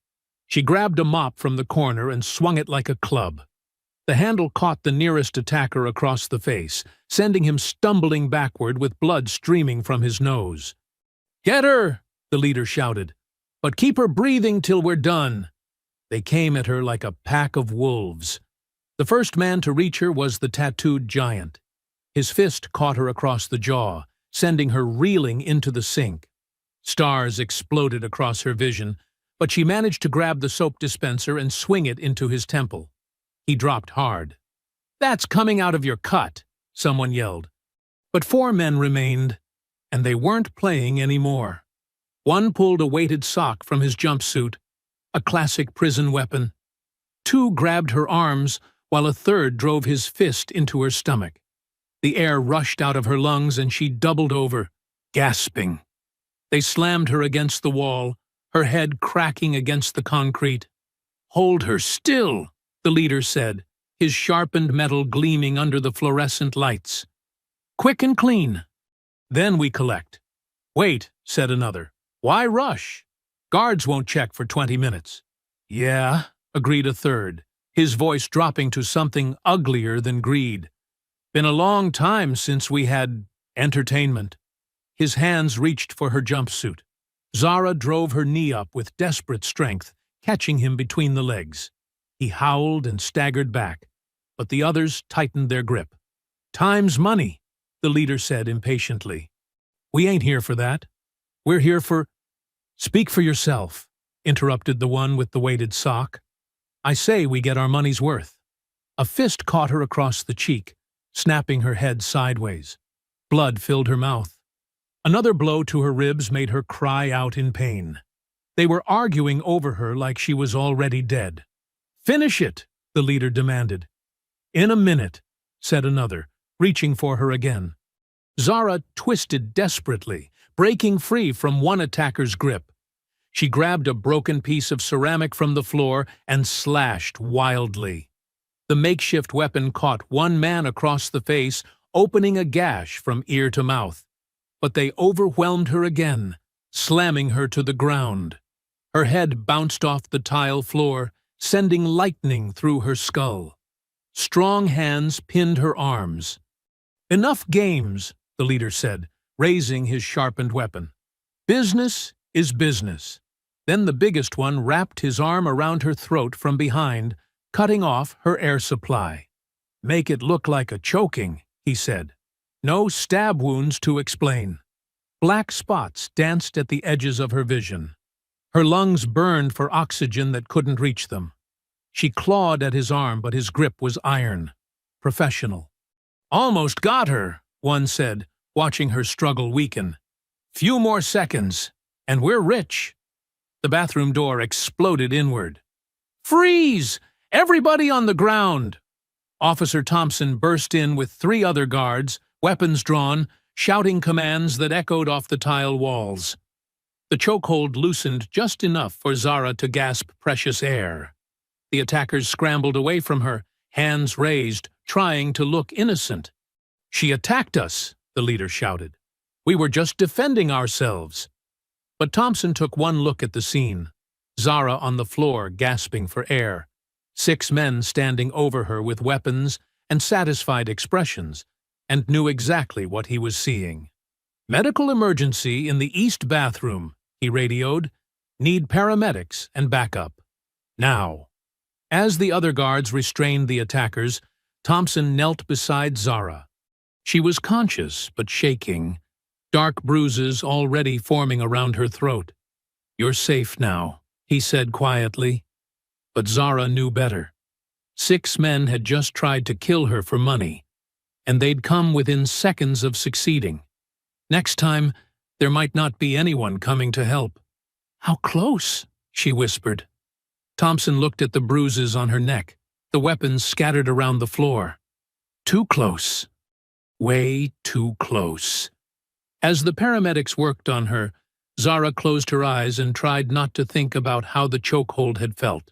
She grabbed a mop from the corner and swung it like a club. The handle caught the nearest attacker across the face, sending him stumbling backward with blood streaming from his nose. "Get her!" the leader shouted. "But keep her breathing till we're done." They came at her like a pack of wolves. The first man to reach her was the tattooed giant. His fist caught her across the jaw, sending her reeling into the sink. Stars exploded across her vision, but she managed to grab the soap dispenser and swing it into his temple. He dropped hard. "That's coming out of your cut," someone yelled. But 4 men remained, and they weren't playing anymore. One pulled a weighted sock from his jumpsuit, a classic prison weapon. 2 grabbed her arms, while a third drove his fist into her stomach. The air rushed out of her lungs and she doubled over, gasping. They slammed her against the wall, her head cracking against the concrete. "Hold her still," the leader said, his sharpened metal gleaming under the fluorescent lights. "Quick and clean. Then we collect." "Wait," said another. "Why rush? Guards won't check for 20 minutes. "Yeah," agreed a third, his voice dropping to something uglier than greed. "Been a long time since we had entertainment." His hands reached for her jumpsuit. Zara drove her knee up with desperate strength, catching him between the legs. He howled and staggered back, but the others tightened their grip. "Time's money," the leader said impatiently. "We ain't here for that. We're here for—" "Speak for yourself," interrupted the one with the weighted sock. "I say we get our money's worth." A fist caught her across the cheek, snapping her head sideways. Blood filled her mouth. Another blow to her ribs made her cry out in pain. They were arguing over her like she was already dead. "Finish it," the leader demanded. "In a minute," said another, reaching for her again. Zara twisted desperately, breaking free from one attacker's grip. She grabbed a broken piece of ceramic from the floor and slashed wildly. The makeshift weapon caught one man across the face, opening a gash from ear to mouth. But they overwhelmed her again, slamming her to the ground. Her head bounced off the tile floor, sending lightning through her skull. Strong hands pinned her arms. "Enough games," the leader said, raising his sharpened weapon. "Business is business." Then the biggest one wrapped his arm around her throat from behind, cutting off her air supply. "Make it look like a choking," he said. "No stab wounds to explain." Black spots danced at the edges of her vision. Her lungs burned for oxygen that couldn't reach them. She clawed at his arm, but his grip was iron. Professional. "Almost got her," one said, watching her struggle weaken. "Few more seconds, and we're rich." The bathroom door exploded inward. "Freeze! Everybody on the ground!" Officer Thompson burst in with 3 other guards, weapons drawn, shouting commands that echoed off the tile walls. The chokehold loosened just enough for Zara to gasp precious air. The attackers scrambled away from her, hands raised, trying to look innocent. "She attacked us," the leader shouted. "We were just defending ourselves." But Thompson took one look at the scene. Zara on the floor, gasping for air. 6 men standing over her with weapons and satisfied expressions, and knew exactly what he was seeing. "Medical emergency in the east bathroom," he radioed. "Need paramedics and backup. Now." As the other guards restrained the attackers, Thompson knelt beside Zara. She was conscious but shaking. dark bruises already forming around her throat. "You're safe now," he said quietly. But Zara knew better. 6 men had just tried to kill her for money, and they'd come within seconds of succeeding. Next time, there might not be anyone coming to help. "How close?" she whispered. Thompson looked at the bruises on her neck, the weapons scattered around the floor. Too close. Way too close. As the paramedics worked on her, Zara closed her eyes and tried not to think about how the chokehold had felt,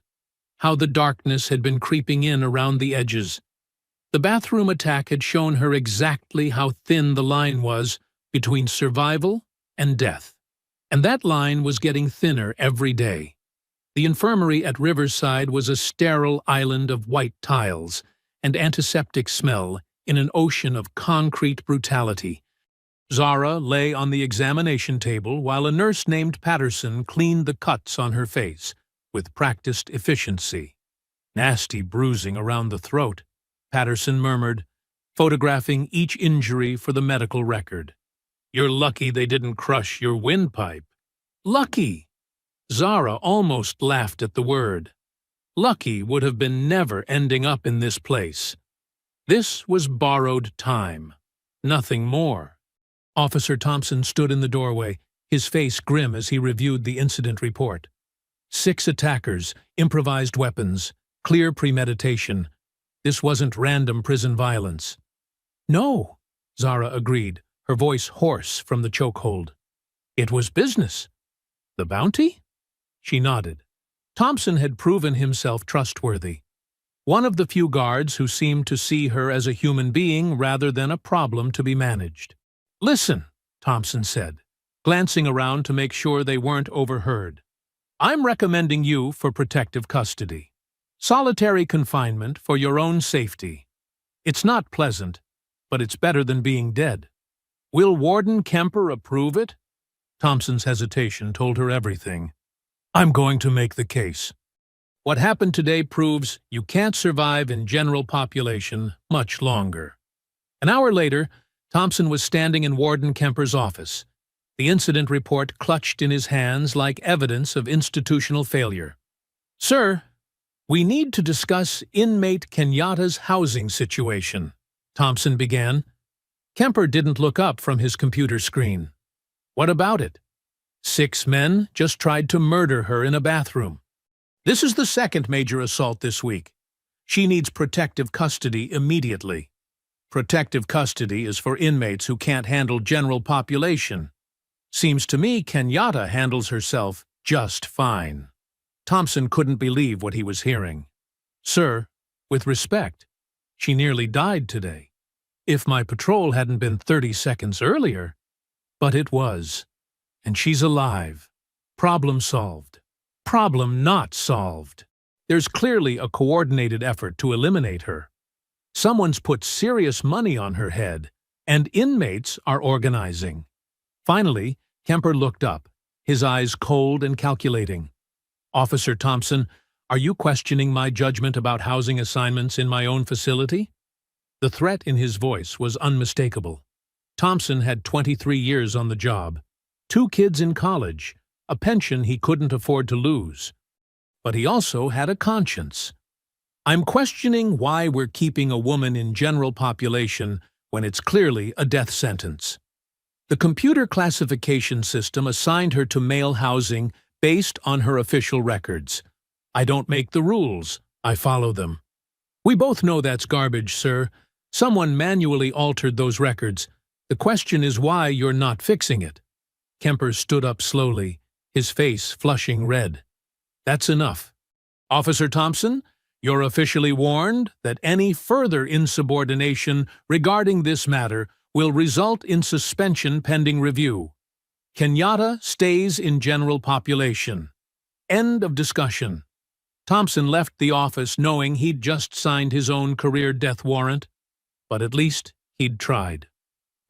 how the darkness had been creeping in around the edges. The bathroom attack had shown her exactly how thin the line was between survival and death. And that line was getting thinner every day. The infirmary at Riverside was a sterile island of white tiles and antiseptic smell in an ocean of concrete brutality. Zara lay on the examination table while a nurse named Patterson cleaned the cuts on her face with practiced efficiency. "Nasty bruising around the throat," Patterson murmured, photographing each injury for the medical record. "You're lucky they didn't crush your windpipe." Lucky! Zara almost laughed at the word. Lucky would have been never ending up in this place. This was borrowed time, nothing more. Officer Thompson stood in the doorway, his face grim as he reviewed the incident report. 6 attackers, improvised weapons, clear premeditation. This wasn't random prison violence. "No," Zara agreed, her voice hoarse from the chokehold. "It was business." "The bounty?" She nodded. Thompson had proven himself trustworthy. One of the few guards who seemed to see her as a human being rather than a problem to be managed. "Listen," Thompson said, glancing around to make sure they weren't overheard. "I'm recommending you for protective custody. Solitary confinement for your own safety. It's not pleasant, but it's better than being dead. Will Warden Kemper approve it?" Thompson's hesitation told her everything. "I'm going to make the case. What happened today proves you can't survive in general population much longer." An hour later, Thompson was standing in Warden Kemper's office, the incident report clutched in his hands like evidence of institutional failure. "Sir, we need to discuss inmate Kenyatta's housing situation," Thompson began. Kemper didn't look up from his computer screen. "What about it?" 6 men just tried to murder her in a bathroom. This is the 2nd major assault this week. She needs protective custody immediately. Protective custody is for inmates who can't handle general population. Seems to me Kenyatta handles herself just fine. Thompson couldn't believe what he was hearing. "Sir, with respect, she nearly died today. If my patrol hadn't been 30 seconds earlier, but it was. And she's alive. Problem solved. Problem not solved. There's clearly a coordinated effort to eliminate her. Someone's put serious money on her head, and inmates are organizing." Finally, Kemper looked up, his eyes cold and calculating. "Officer Thompson, are you questioning my judgment about housing assignments in my own facility?" The threat in his voice was unmistakable. Thompson had 23 years on the job, 2 kids in college, a pension he couldn't afford to lose. But he also had a conscience. "I'm questioning why we're keeping a woman in general population when it's clearly a death sentence. The computer classification system assigned her to male housing based on her official records. I don't make the rules, I follow them." "We both know that's garbage, sir. Someone manually altered those records. The question is why you're not fixing it." Kemper stood up slowly, his face flushing red. "That's enough. Officer Thompson, you're officially warned that any further insubordination regarding this matter will result in suspension pending review. Kenyatta stays in general population. End of discussion." Thompson left the office knowing he'd just signed his own career death warrant, but at least he'd tried.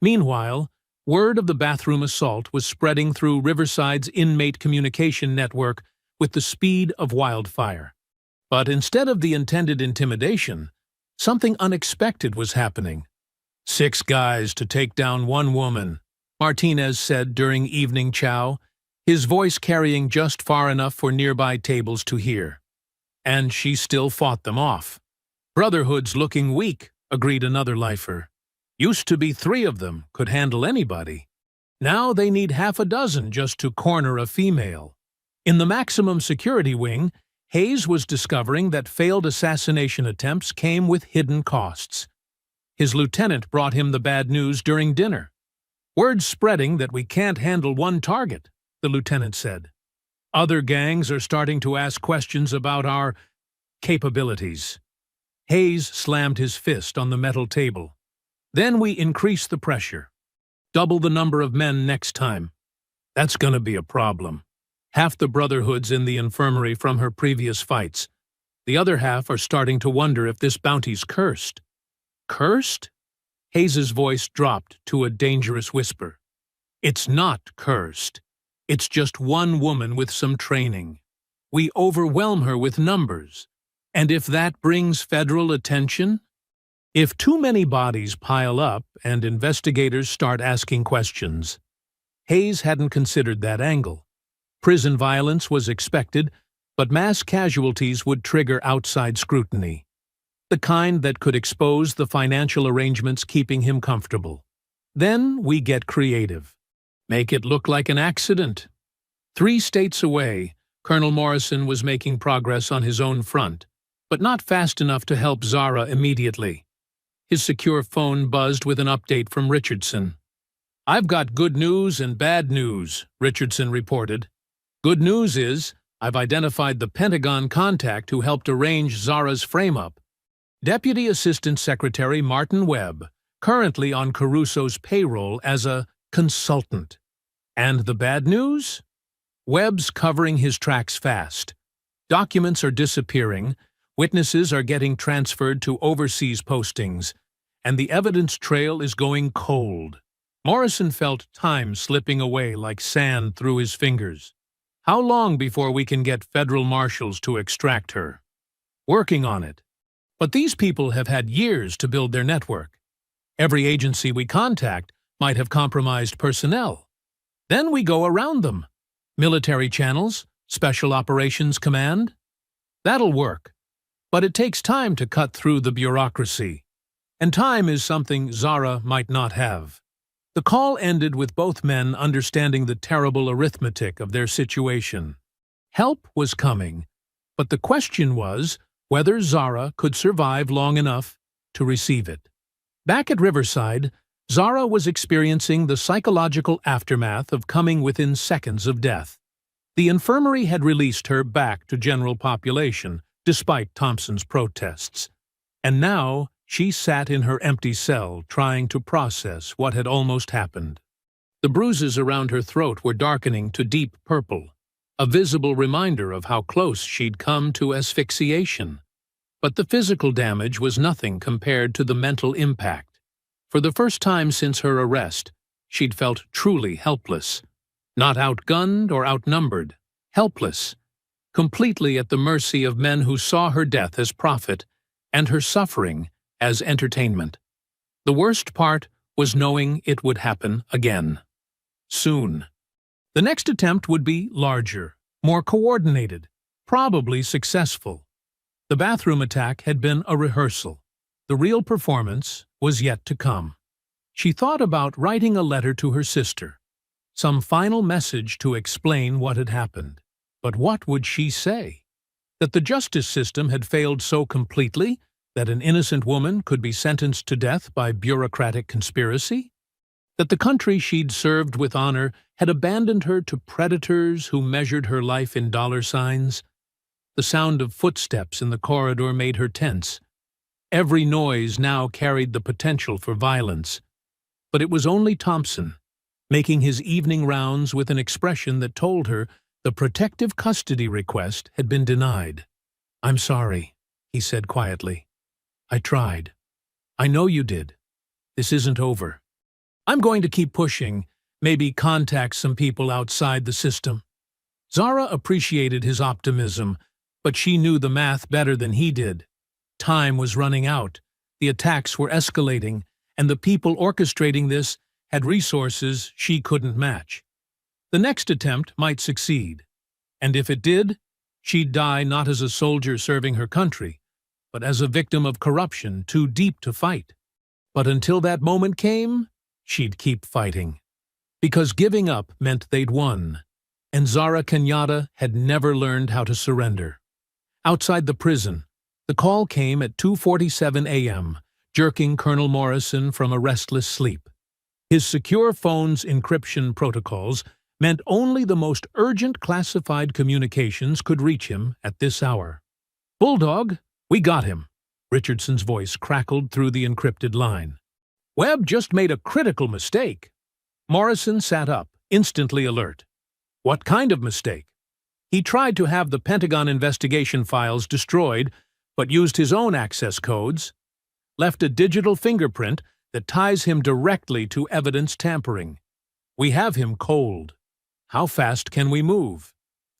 Meanwhile, word of the bathroom assault was spreading through Riverside's inmate communication network with the speed of wildfire. But instead of the intended intimidation, something unexpected was happening. 6 guys to take down 1 woman. Martinez said during evening chow, his voice carrying just far enough for nearby tables to hear. And she still fought them off. Brotherhood's looking weak, agreed another lifer. Used to be 3 of them could handle anybody. Now they need half a dozen just to corner a female. In the maximum security wing, Hayes was discovering that failed assassination attempts came with hidden costs. His lieutenant brought him the bad news during dinner. "Word's spreading that we can't handle one target," the lieutenant said. "Other gangs are starting to ask questions about our capabilities." Hayes slammed his fist on the metal table. "Then we increase the pressure. Double the number of men next time. That's gonna be a problem. Half the Brotherhood's in the infirmary from her previous fights. The other half are starting to wonder if this bounty's cursed." "Cursed?" Hayes's voice dropped to a dangerous whisper. "It's not cursed. It's just one woman with some training. We overwhelm her with numbers. And if that brings federal attention? If too many bodies pile up and investigators start asking questions." Hayes hadn't considered that angle. Prison violence was expected, but mass casualties would trigger outside scrutiny. The kind that could expose the financial arrangements keeping him comfortable. Then we get creative. Make it look like an accident. 3 states away, Colonel Morrison was making progress on his own front, but not fast enough to help Zara immediately. His secure phone buzzed with an update from Richardson. "I've got good news and bad news," Richardson reported. "Good news is, I've identified the Pentagon contact who helped arrange Zara's frame-up. Deputy Assistant Secretary Martin Webb, currently on Caruso's payroll as a consultant. And the bad news? Webb's covering his tracks fast. Documents are disappearing, witnesses are getting transferred to overseas postings, and the evidence trail is going cold." Morrison felt time slipping away like sand through his fingers. "How long before we can get federal marshals to extract her?" "Working on it. But these people have had years to build their network. Every agency we contact might have compromised personnel. Then we go around them. Military channels, Special Operations Command. That'll work. But it takes time to cut through the bureaucracy. And time is something Zara might not have." The call ended with both men understanding the terrible arithmetic of their situation. Help was coming, but the question was whether Zara could survive long enough to receive it. Back at Riverside, Zara was experiencing the psychological aftermath of coming within seconds of death. The infirmary had released her back to general population, despite Thompson's protests. And now she sat in her empty cell trying to process what had almost happened. The bruises around her throat were darkening to deep purple, a visible reminder of how close she'd come to asphyxiation. But the physical damage was nothing compared to the mental impact. For the first time since her arrest, she'd felt truly helpless. Not outgunned or outnumbered, helpless, completely at the mercy of men who saw her death as profit and her suffering as entertainment. The worst part was knowing it would happen again. Soon. The next attempt would be larger, more coordinated, probably successful. The bathroom attack had been a rehearsal. The real performance was yet to come. She thought about writing a letter to her sister, some final message to explain what had happened. But what would she say? That the justice system had failed so completely that an innocent woman could be sentenced to death by bureaucratic conspiracy? That the country she'd served with honor had abandoned her to predators who measured her life in dollar signs? The sound of footsteps in the corridor made her tense. Every noise now carried the potential for violence. But it was only Thompson, making his evening rounds with an expression that told her the protective custody request had been denied. "I'm sorry," he said quietly. "I tried. I know you did. This isn't over. I'm going to keep pushing, maybe contact some people outside the system." Zara appreciated his optimism, but she knew the math better than he did. Time was running out, the attacks were escalating, and the people orchestrating this had resources she couldn't match. The next attempt might succeed, and if it did, she'd die not as a soldier serving her country, but as a victim of corruption too deep to fight. But until that moment came, she'd keep fighting. Because giving up meant they'd won, and Zara Kenyatta had never learned how to surrender. Outside the prison, the call came at 2:47 a.m., jerking Colonel Morrison from a restless sleep. His secure phone's encryption protocols meant only the most urgent classified communications could reach him at this hour. "Bulldog, we got him," Richardson's voice crackled through the encrypted line. "Webb just made a critical mistake." Morrison sat up, instantly alert. What kind of mistake? He tried to have the Pentagon investigation files destroyed, but used his own access codes, left a digital fingerprint that ties him directly to evidence tampering. We have him cold. How fast can we move?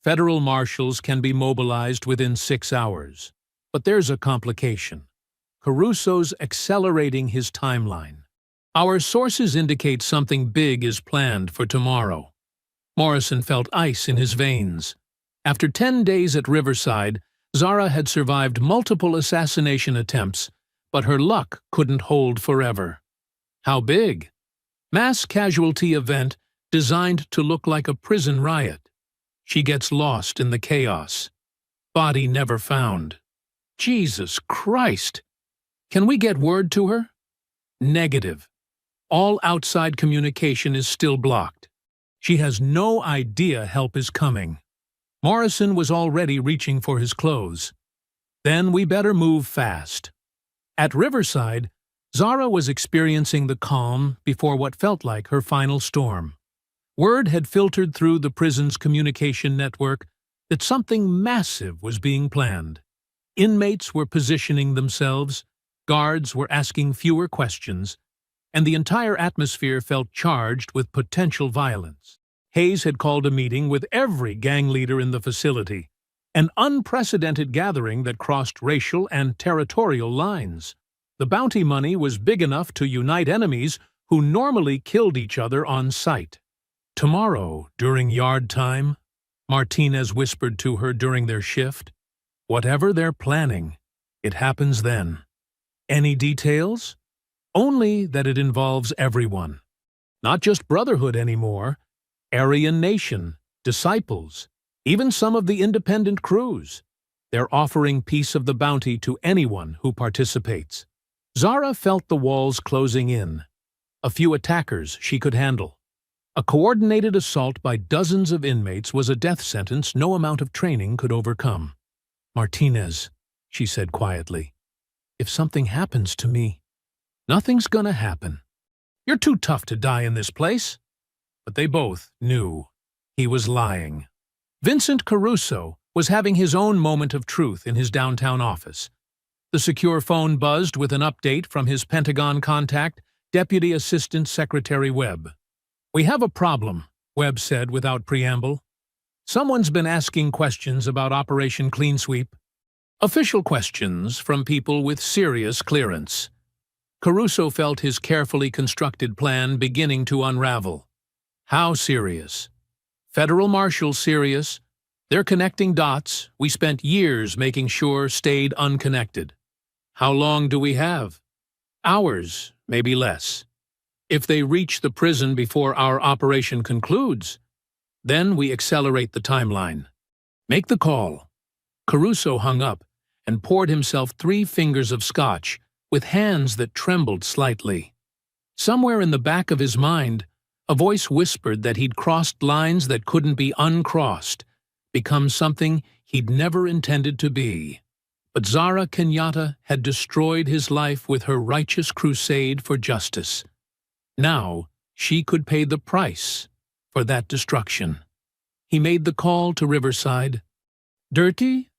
Federal marshals can be mobilized within 6 hours. But there's a complication. Caruso's accelerating his timeline. Our sources indicate something big is planned for tomorrow. Morrison felt ice in his veins. After 10 days at Riverside, Zara had survived multiple assassination attempts, but her luck couldn't hold forever. How big? Mass casualty event designed to look like a prison riot. She gets lost in the chaos. Body never found. Jesus Christ! Can we get word to her? Negative. All outside communication is still blocked. She has no idea help is coming. Morrison was already reaching for his clothes. Then we better move fast. At Riverside, Zara was experiencing the calm before what felt like her final storm. Word had filtered through the prison's communication network that something massive was being planned. Inmates were positioning themselves, guards were asking fewer questions, and the entire atmosphere felt charged with potential violence. Hayes had called a meeting with every gang leader in the facility, an unprecedented gathering that crossed racial and territorial lines. The bounty money was big enough to unite enemies who normally killed each other on sight. "Tomorrow, during yard time," Martinez whispered to her during their shift. "Whatever they're planning, it happens then." Any details? Only that it involves everyone. Not just Brotherhood anymore. Aryan Nation, Disciples, even some of the independent crews. They're offering piece of the bounty to anyone who participates. Zara felt the walls closing in. A few attackers she could handle. A coordinated assault by dozens of inmates was a death sentence no amount of training could overcome. "Martinez," she said quietly, "if something happens to me..." "Nothing's gonna happen. You're too tough to die in this place." But they both knew he was lying. Vincent Caruso was having his own moment of truth in his downtown office. The secure phone buzzed with an update from his Pentagon contact, Deputy Assistant Secretary Webb. "We have a problem," Webb said without preamble. "Someone's been asking questions about Operation Clean Sweep. Official questions from people with serious clearance." Caruso felt his carefully constructed plan beginning to unravel. How serious? Federal marshals serious. They're connecting dots we spent years making sure stayed unconnected. How long do we have? Hours, maybe less. If they reach the prison before our operation concludes, then we accelerate the timeline. Make the call. Caruso hung up and poured himself 3 fingers of scotch with hands that trembled slightly. Somewhere in the back of his mind, a voice whispered that he'd crossed lines that couldn't be uncrossed, become something he'd never intended to be. But Zara Kenyatta had destroyed his life with her righteous crusade for justice. Now she could pay the price for that destruction. He made the call to Riverside. "Dirty?"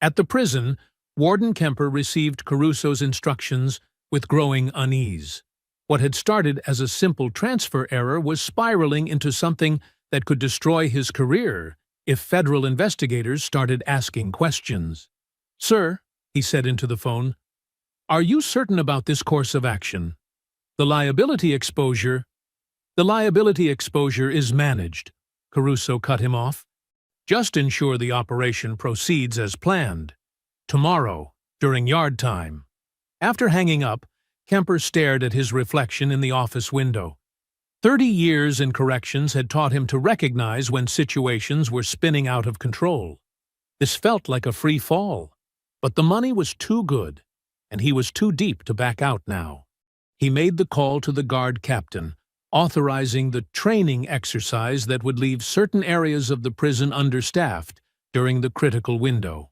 At the prison, Warden Kemper received Caruso's instructions with growing unease. What had started as a simple transfer error was spiraling into something that could destroy his career if federal investigators started asking questions. "Sir," he said into the phone, "are you certain about this course of action? The liability exposure..." The liability exposure is managed, Caruso cut him off. Just ensure the operation proceeds as planned. Tomorrow, during yard time. After hanging up, Kemper stared at his reflection in the office window. 30 years in corrections had taught him to recognize when situations were spinning out of control. This felt like a free fall, but the money was too good, and he was too deep to back out now. He made the call to the guard captain, authorizing the training exercise that would leave certain areas of the prison understaffed during the critical window.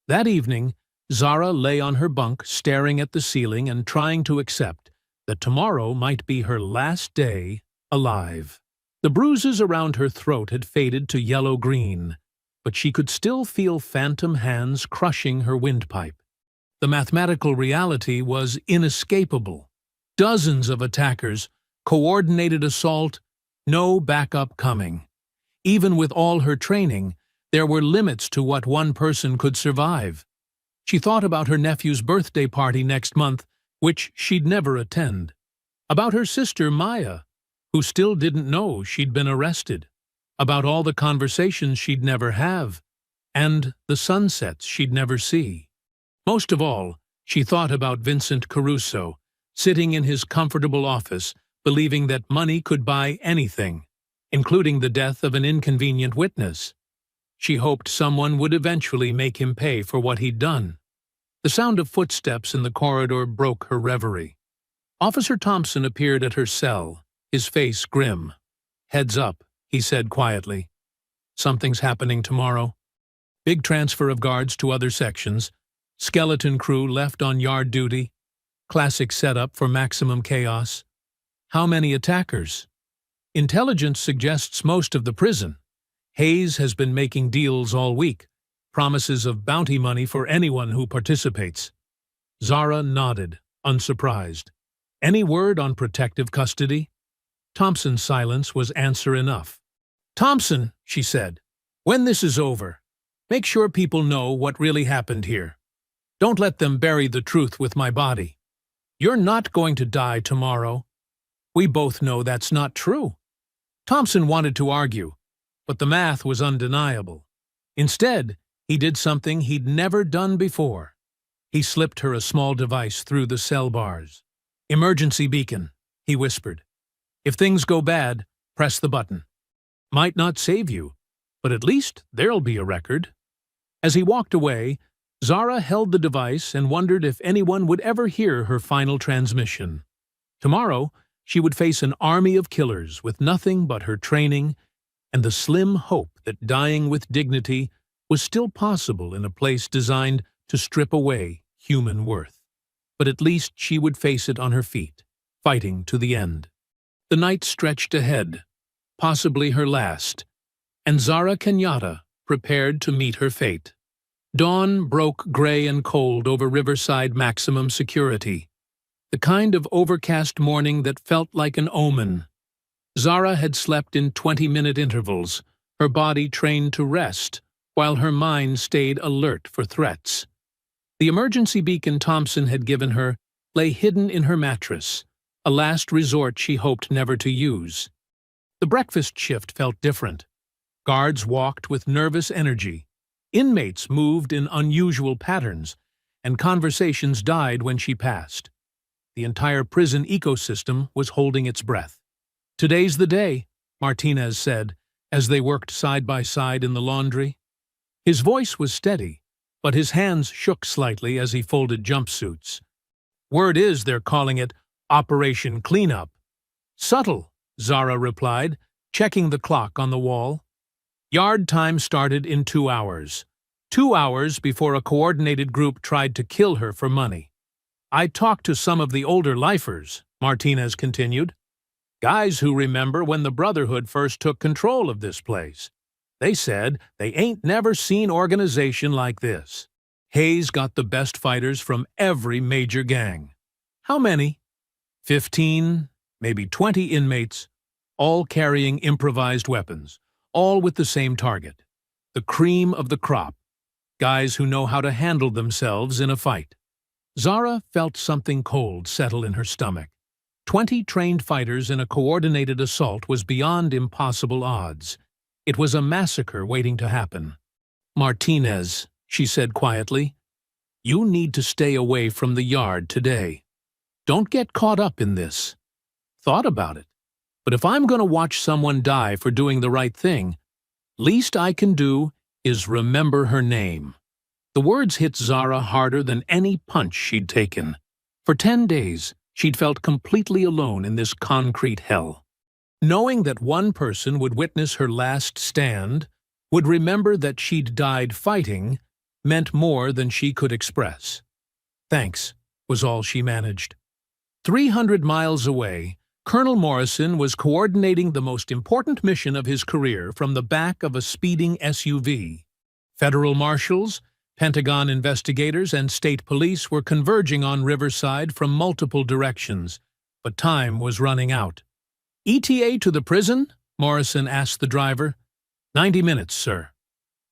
That evening, Zara lay on her bunk staring at the ceiling and trying to accept that tomorrow might be her last day alive. The bruises around her throat had faded to yellow-green, but she could still feel phantom hands crushing her windpipe. The mathematical reality was inescapable. Dozens of attackers, coordinated assault, no backup coming. Even with all her training, there were limits to what one person could survive. She thought about her nephew's birthday party next month, which she'd never attend. About her sister Maya, who still didn't know she'd been arrested. About all the conversations she'd never have, and the sunsets she'd never see. Most of all, she thought about Vincent Caruso, sitting in his comfortable office, believing that money could buy anything, including the death of an inconvenient witness. She hoped someone would eventually make him pay for what he'd done. The sound of footsteps in the corridor broke her reverie. Officer Thompson appeared at her cell, his face grim. "Heads up," he said quietly. "Something's happening tomorrow." Big transfer of guards to other sections. Skeleton crew left on yard duty. Classic setup for maximum chaos. How many attackers? Intelligence suggests most of the prison. Hayes has been making deals all week. Promises of bounty money for anyone who participates. Zara nodded, unsurprised. Any word on protective custody? Thompson's silence was answer enough. "Thompson," she said, "when this is over, make sure people know what really happened here. Don't let them bury the truth with my body. You're not going to die tomorrow." We both know that's not true. Thompson wanted to argue, but the math was undeniable. Instead, he did something he'd never done before. He slipped her a small device through the cell bars. "Emergency beacon," he whispered. "If things go bad, press the button. Might not save you, but at least there'll be a record." As he walked away, Zara held the device and wondered if anyone would ever hear her final transmission. Tomorrow, she would face an army of killers with nothing but her training and the slim hope that dying with dignity was still possible in a place designed to strip away human worth. But at least she would face it on her feet, fighting to the end. The night stretched ahead, possibly her last, and Zara Kenyatta prepared to meet her fate. Dawn broke gray and cold over Riverside maximum security, the kind of overcast morning that felt like an omen. Zara had slept in 20-minute intervals, her body trained to rest, while her mind stayed alert for threats. The emergency beacon Thompson had given her lay hidden in her mattress, a last resort she hoped never to use. The breakfast shift felt different. Guards walked with nervous energy. Inmates moved in unusual patterns, and conversations died when she passed. The entire prison ecosystem was holding its breath. "Today's the day," Martinez said, as they worked side by side in the laundry. His voice was steady, but his hands shook slightly as he folded jumpsuits. "Word is they're calling it Operation Cleanup." "Subtle," Zara replied, checking the clock on the wall. Yard time started in 2 hours. 2 hours before a coordinated group tried to kill her for money. "I talked to some of the older lifers," Martinez continued. "Guys who remember when the Brotherhood first took control of this place. They said they ain't never seen organization like this. Hayes got the best fighters from every major gang." "How many?" 15, maybe 20 inmates, all carrying improvised weapons, all with the same target. The cream of the crop. Guys who know how to handle themselves in a fight. Zara felt something cold settle in her stomach. 20 trained fighters in a coordinated assault was beyond impossible odds. It was a massacre waiting to happen. "Martinez," she said quietly, "you need to stay away from the yard today. Don't get caught up in this." Thought about it. But if I'm going to watch someone die for doing the right thing, least I can do is remember her name. The words hit Zara harder than any punch she'd taken. For 10 days, she'd felt completely alone in this concrete hell. Knowing that one person would witness her last stand, would remember that she'd died fighting, meant more than she could express. "Thanks," was all she managed. 300 miles away, Colonel Morrison was coordinating the most important mission of his career from the back of a speeding SUV. Federal marshals, Pentagon investigators, and state police were converging on Riverside from multiple directions, but time was running out. "ETA to the prison?" Morrison asked the driver. 90 minutes, sir."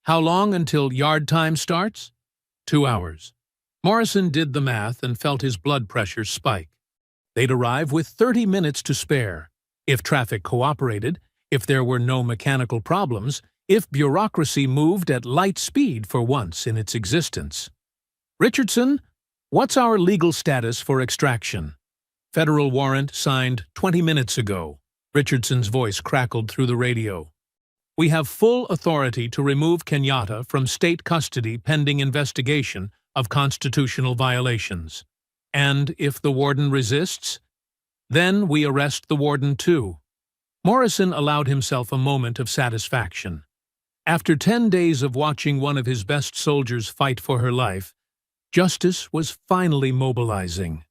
"How long until yard time starts?" 2 hours. Morrison did the math and felt his blood pressure spike. They'd arrive with 30 minutes to spare, if traffic cooperated, if there were no mechanical problems, if bureaucracy moved at light speed for once in its existence. "Richardson, what's our legal status for extraction?" "Federal warrant signed 20 minutes ago." Richardson's voice crackled through the radio. "We have full authority to remove Kenyatta from state custody pending investigation of constitutional violations. And if the warden resists, then we arrest the warden too." Morrison allowed himself a moment of satisfaction. After 10 days of watching one of his best soldiers fight for her life, justice was finally mobilizing.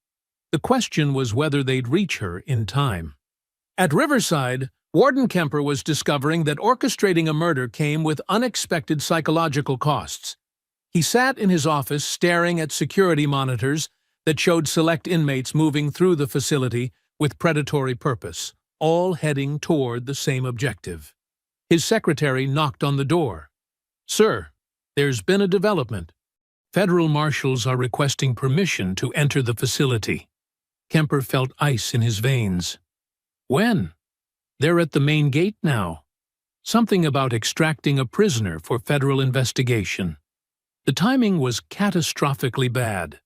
The question was whether they'd reach her in time. At Riverside, Warden Kemper was discovering that orchestrating a murder came with unexpected psychological costs. He sat in his office staring at security monitors that showed select inmates moving through the facility with predatory purpose, all heading toward the same objective. His secretary knocked on the door. "Sir, there's been a development. Federal marshals are requesting permission to enter the facility." Kemper felt ice in his veins. "When?" "They're at the main gate now. Something about extracting a prisoner for federal investigation." The timing was catastrophically bad.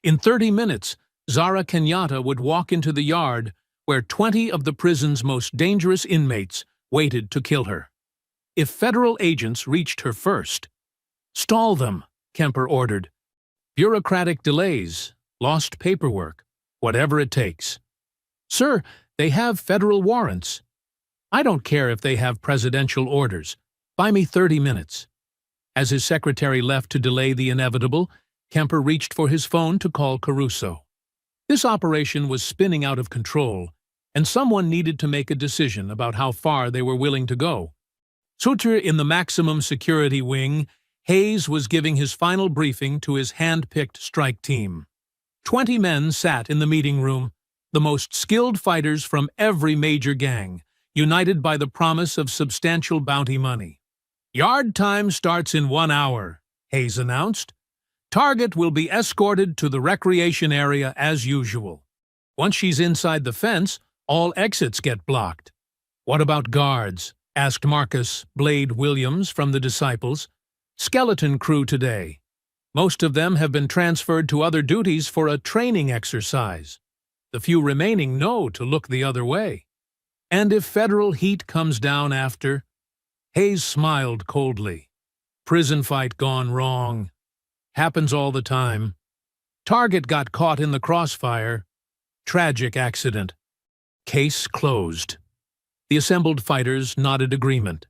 In 30 minutes, Zara Kenyatta would walk into the yard where 20 of the prison's most dangerous inmates waited to kill her. If federal agents reached her first— "Stall them," Kemper ordered. "Bureaucratic delays, lost paperwork, whatever it takes." "Sir, they have federal warrants." "I don't care if they have presidential orders. Buy me 30 minutes. As his secretary left to delay the inevitable, Kemper reached for his phone to call Caruso. This operation was spinning out of control, and someone needed to make a decision about how far they were willing to go. Suture in the maximum security wing, Hayes was giving his final briefing to his hand-picked strike team. 20 men sat in the meeting room, the most skilled fighters from every major gang, united by the promise of substantial bounty money. "Yard time starts in 1 hour, Hayes announced. "Target will be escorted to the recreation area as usual. Once she's inside the fence, all exits get blocked." "What about guards?" asked Marcus Blade Williams from the Disciples. "Skeleton crew today. Most of them have been transferred to other duties for a training exercise. The few remaining know to look the other way." "And if federal heat comes down after?" Hayes smiled coldly. "Prison fight gone wrong. Happens all the time. Target got caught in the crossfire. Tragic accident. Case closed." The assembled fighters nodded agreement.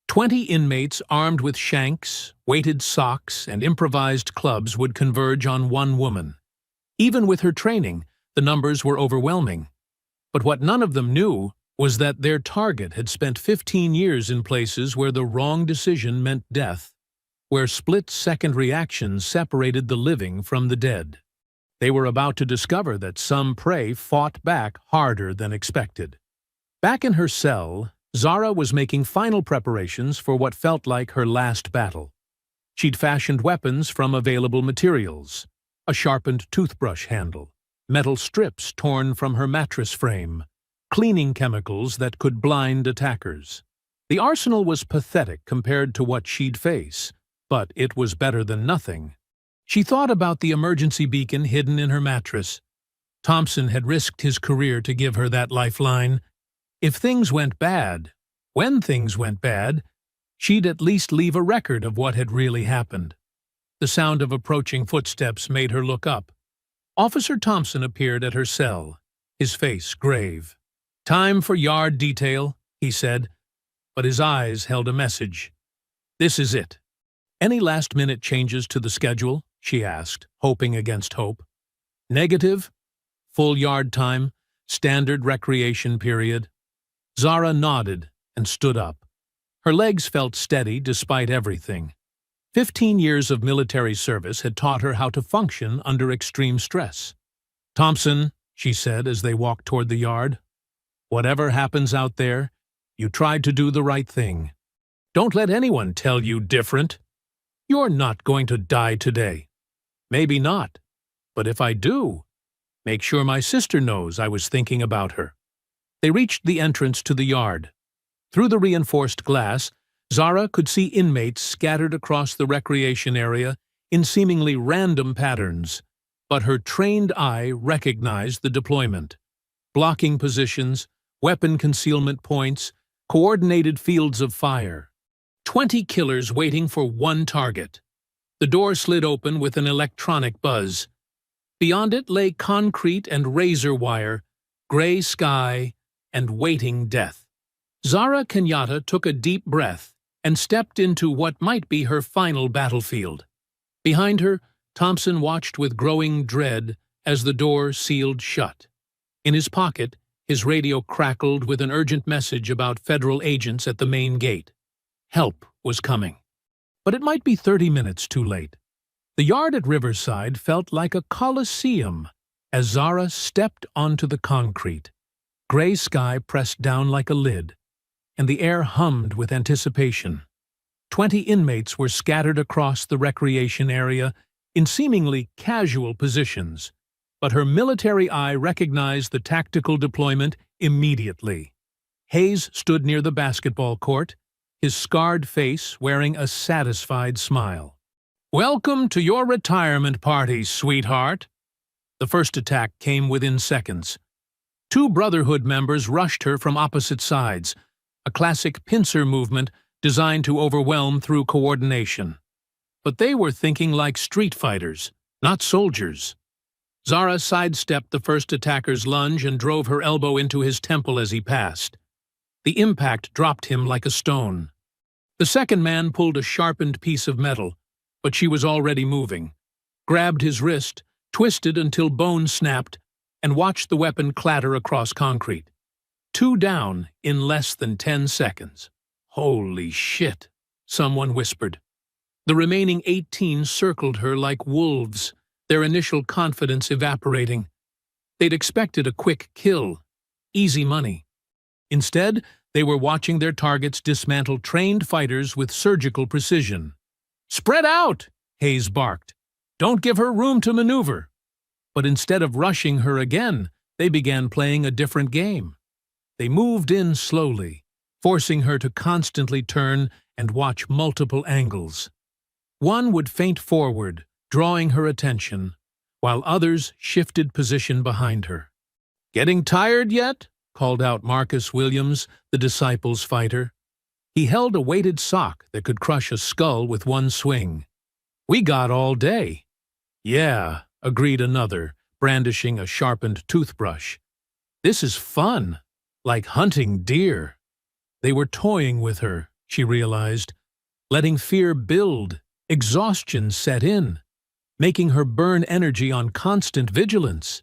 20 inmates armed with shanks, weighted socks, and improvised clubs would converge on one woman. Even with her training, the numbers were overwhelming. But what none of them knew was that their target had spent 15 years in places where the wrong decision meant death, where split-second reactions separated the living from the dead. They were about to discover that some prey fought back harder than expected. Back in her cell, Zara was making final preparations for what felt like her last battle. She'd fashioned weapons from available materials: a sharpened toothbrush handle, metal strips torn from her mattress frame, cleaning chemicals that could blind attackers. The arsenal was pathetic compared to what she'd face, but it was better than nothing. She thought about the emergency beacon hidden in her mattress. Thompson had risked his career to give her that lifeline. If things went bad, when things went bad, she'd at least leave a record of what had really happened. The sound of approaching footsteps made her look up. Officer Thompson appeared at her cell, his face grave. "Time for yard detail," he said, but his eyes held a message. "This is it." "Any last-minute changes to the schedule?" she asked, hoping against hope. "Negative. Full yard time, standard recreation period." Zara nodded and stood up. Her legs felt steady despite everything. 15 years of military service had taught her how to function under extreme stress. "Thompson," she said as they walked toward the yard, "whatever happens out there, you tried to do the right thing. Don't let anyone tell you different. You're not going to die today." "Maybe not, but if I do, make sure my sister knows I was thinking about her." They reached the entrance to the yard. Through the reinforced glass, Zara could see inmates scattered across the recreation area in seemingly random patterns, but her trained eye recognized the deployment. Blocking positions, weapon concealment points, coordinated fields of fire. 20 killers waiting for one target. The door slid open with an electronic buzz. Beyond it lay concrete and razor wire, gray sky, and waiting death. Zara Kenyatta took a deep breath and stepped into what might be her final battlefield. Behind her, Thompson watched with growing dread as the door sealed shut. In his pocket, his radio crackled with an urgent message about federal agents at the main gate. Help was coming. But it might be 30 minutes too late. The yard at Riverside felt like a coliseum as Zara stepped onto the concrete. Gray sky pressed down like a lid, and the air hummed with anticipation. 20 inmates were scattered across the recreation area in seemingly casual positions, but her military eye recognized the tactical deployment immediately. Hayes stood near the basketball court, his scarred face wearing a satisfied smile. "Welcome to your retirement party, sweetheart." The first attack came within seconds. 2 Brotherhood members rushed her from opposite sides, a classic pincer movement designed to overwhelm through coordination. But they were thinking like street fighters, not soldiers. Zara sidestepped the first attacker's lunge and drove her elbow into his temple as he passed. The impact dropped him like a stone. The second man pulled a sharpened piece of metal, but she was already moving, grabbed his wrist, twisted until bone snapped, and watched the weapon clatter across concrete. 2 down in less than 10 seconds. "Holy shit," someone whispered. The remaining 18 circled her like wolves, their initial confidence evaporating. They'd expected a quick kill, easy money. Instead, they were watching their targets dismantle trained fighters with surgical precision. "Spread out!" Hayes barked. "Don't give her room to maneuver." But instead of rushing her again, they began playing a different game. They moved in slowly, forcing her to constantly turn and watch multiple angles. One would feint forward, drawing her attention, while others shifted position behind her. "Getting tired yet?" called out Marcus Williams, the Disciples fighter. He held a weighted sock that could crush a skull with one swing. "We got all day." "Yeah," agreed another, brandishing a sharpened toothbrush. "This is fun, like hunting deer." They were toying with her, she realized, letting fear build, exhaustion set in, making her burn energy on constant vigilance.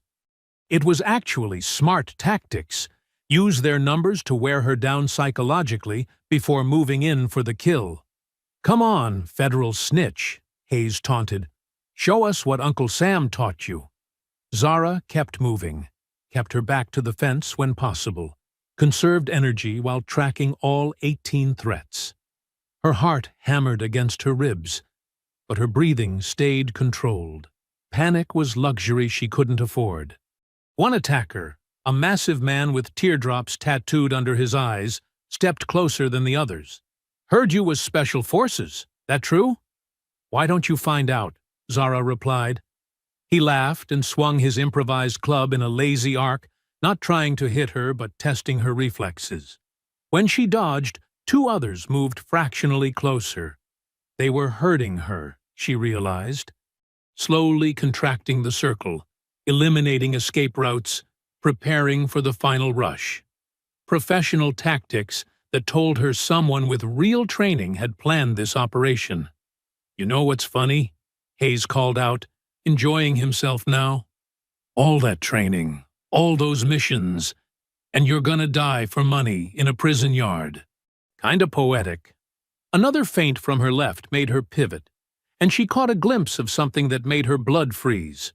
It was actually smart tactics. Use their numbers to wear her down psychologically before moving in for the kill. "Come on, federal snitch," Hayes taunted. "Show us what Uncle Sam taught you." Zara kept moving, kept her back to the fence when possible, conserved energy while tracking all 18 threats. Her heart hammered against her ribs, but her breathing stayed controlled. Panic was luxury she couldn't afford. One attacker, a massive man with teardrops tattooed under his eyes, stepped closer than the others. "Heard you was special forces. That true?" "Why don't you find out?" Zara replied. He laughed and swung his improvised club in a lazy arc, not trying to hit her but testing her reflexes. When she dodged, two others moved fractionally closer. They were hurting her, she realized. Slowly contracting the circle, eliminating escape routes, preparing for the final rush. Professional tactics that told her someone with real training had planned this operation. "You know what's funny?" Hayes called out, enjoying himself now. "All that training, all those missions, and you're gonna die for money in a prison yard." Kinda poetic. Another feint from her left made her pivot, and she caught a glimpse of something that made her blood freeze.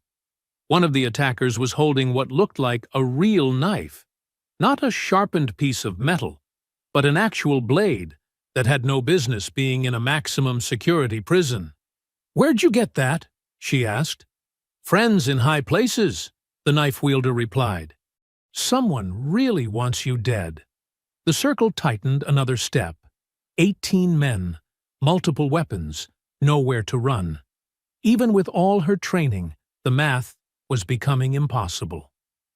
One of the attackers was holding what looked like a real knife. Not a sharpened piece of metal, but an actual blade that had no business being in a maximum security prison. "Where'd you get that?" she asked. "Friends in high places," the knife wielder replied. "Someone really wants you dead." The circle tightened another step. 18 men, multiple weapons, nowhere to run. Even with all her training, the math was becoming impossible.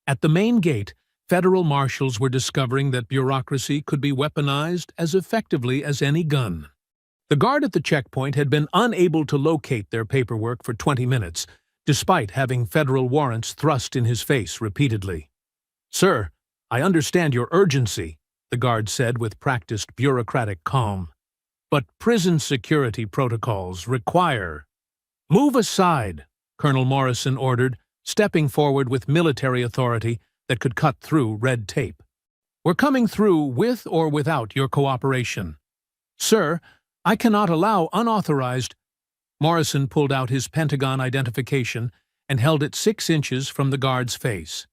At the main gate, federal marshals were discovering that bureaucracy could be weaponized as effectively as any gun. The guard at the checkpoint had been unable to locate their paperwork for 20 minutes, despite having federal warrants thrust in his face repeatedly. "Sir, I understand your urgency," the guard said with practiced bureaucratic calm. "But prison security protocols require—" "Move aside," Colonel Morrison ordered, stepping forward with military authority that could cut through red tape. "We're coming through with or without your cooperation." "Sir, I cannot allow unauthorized—" Morrison pulled out his Pentagon identification and held it 6 inches from the guard's face.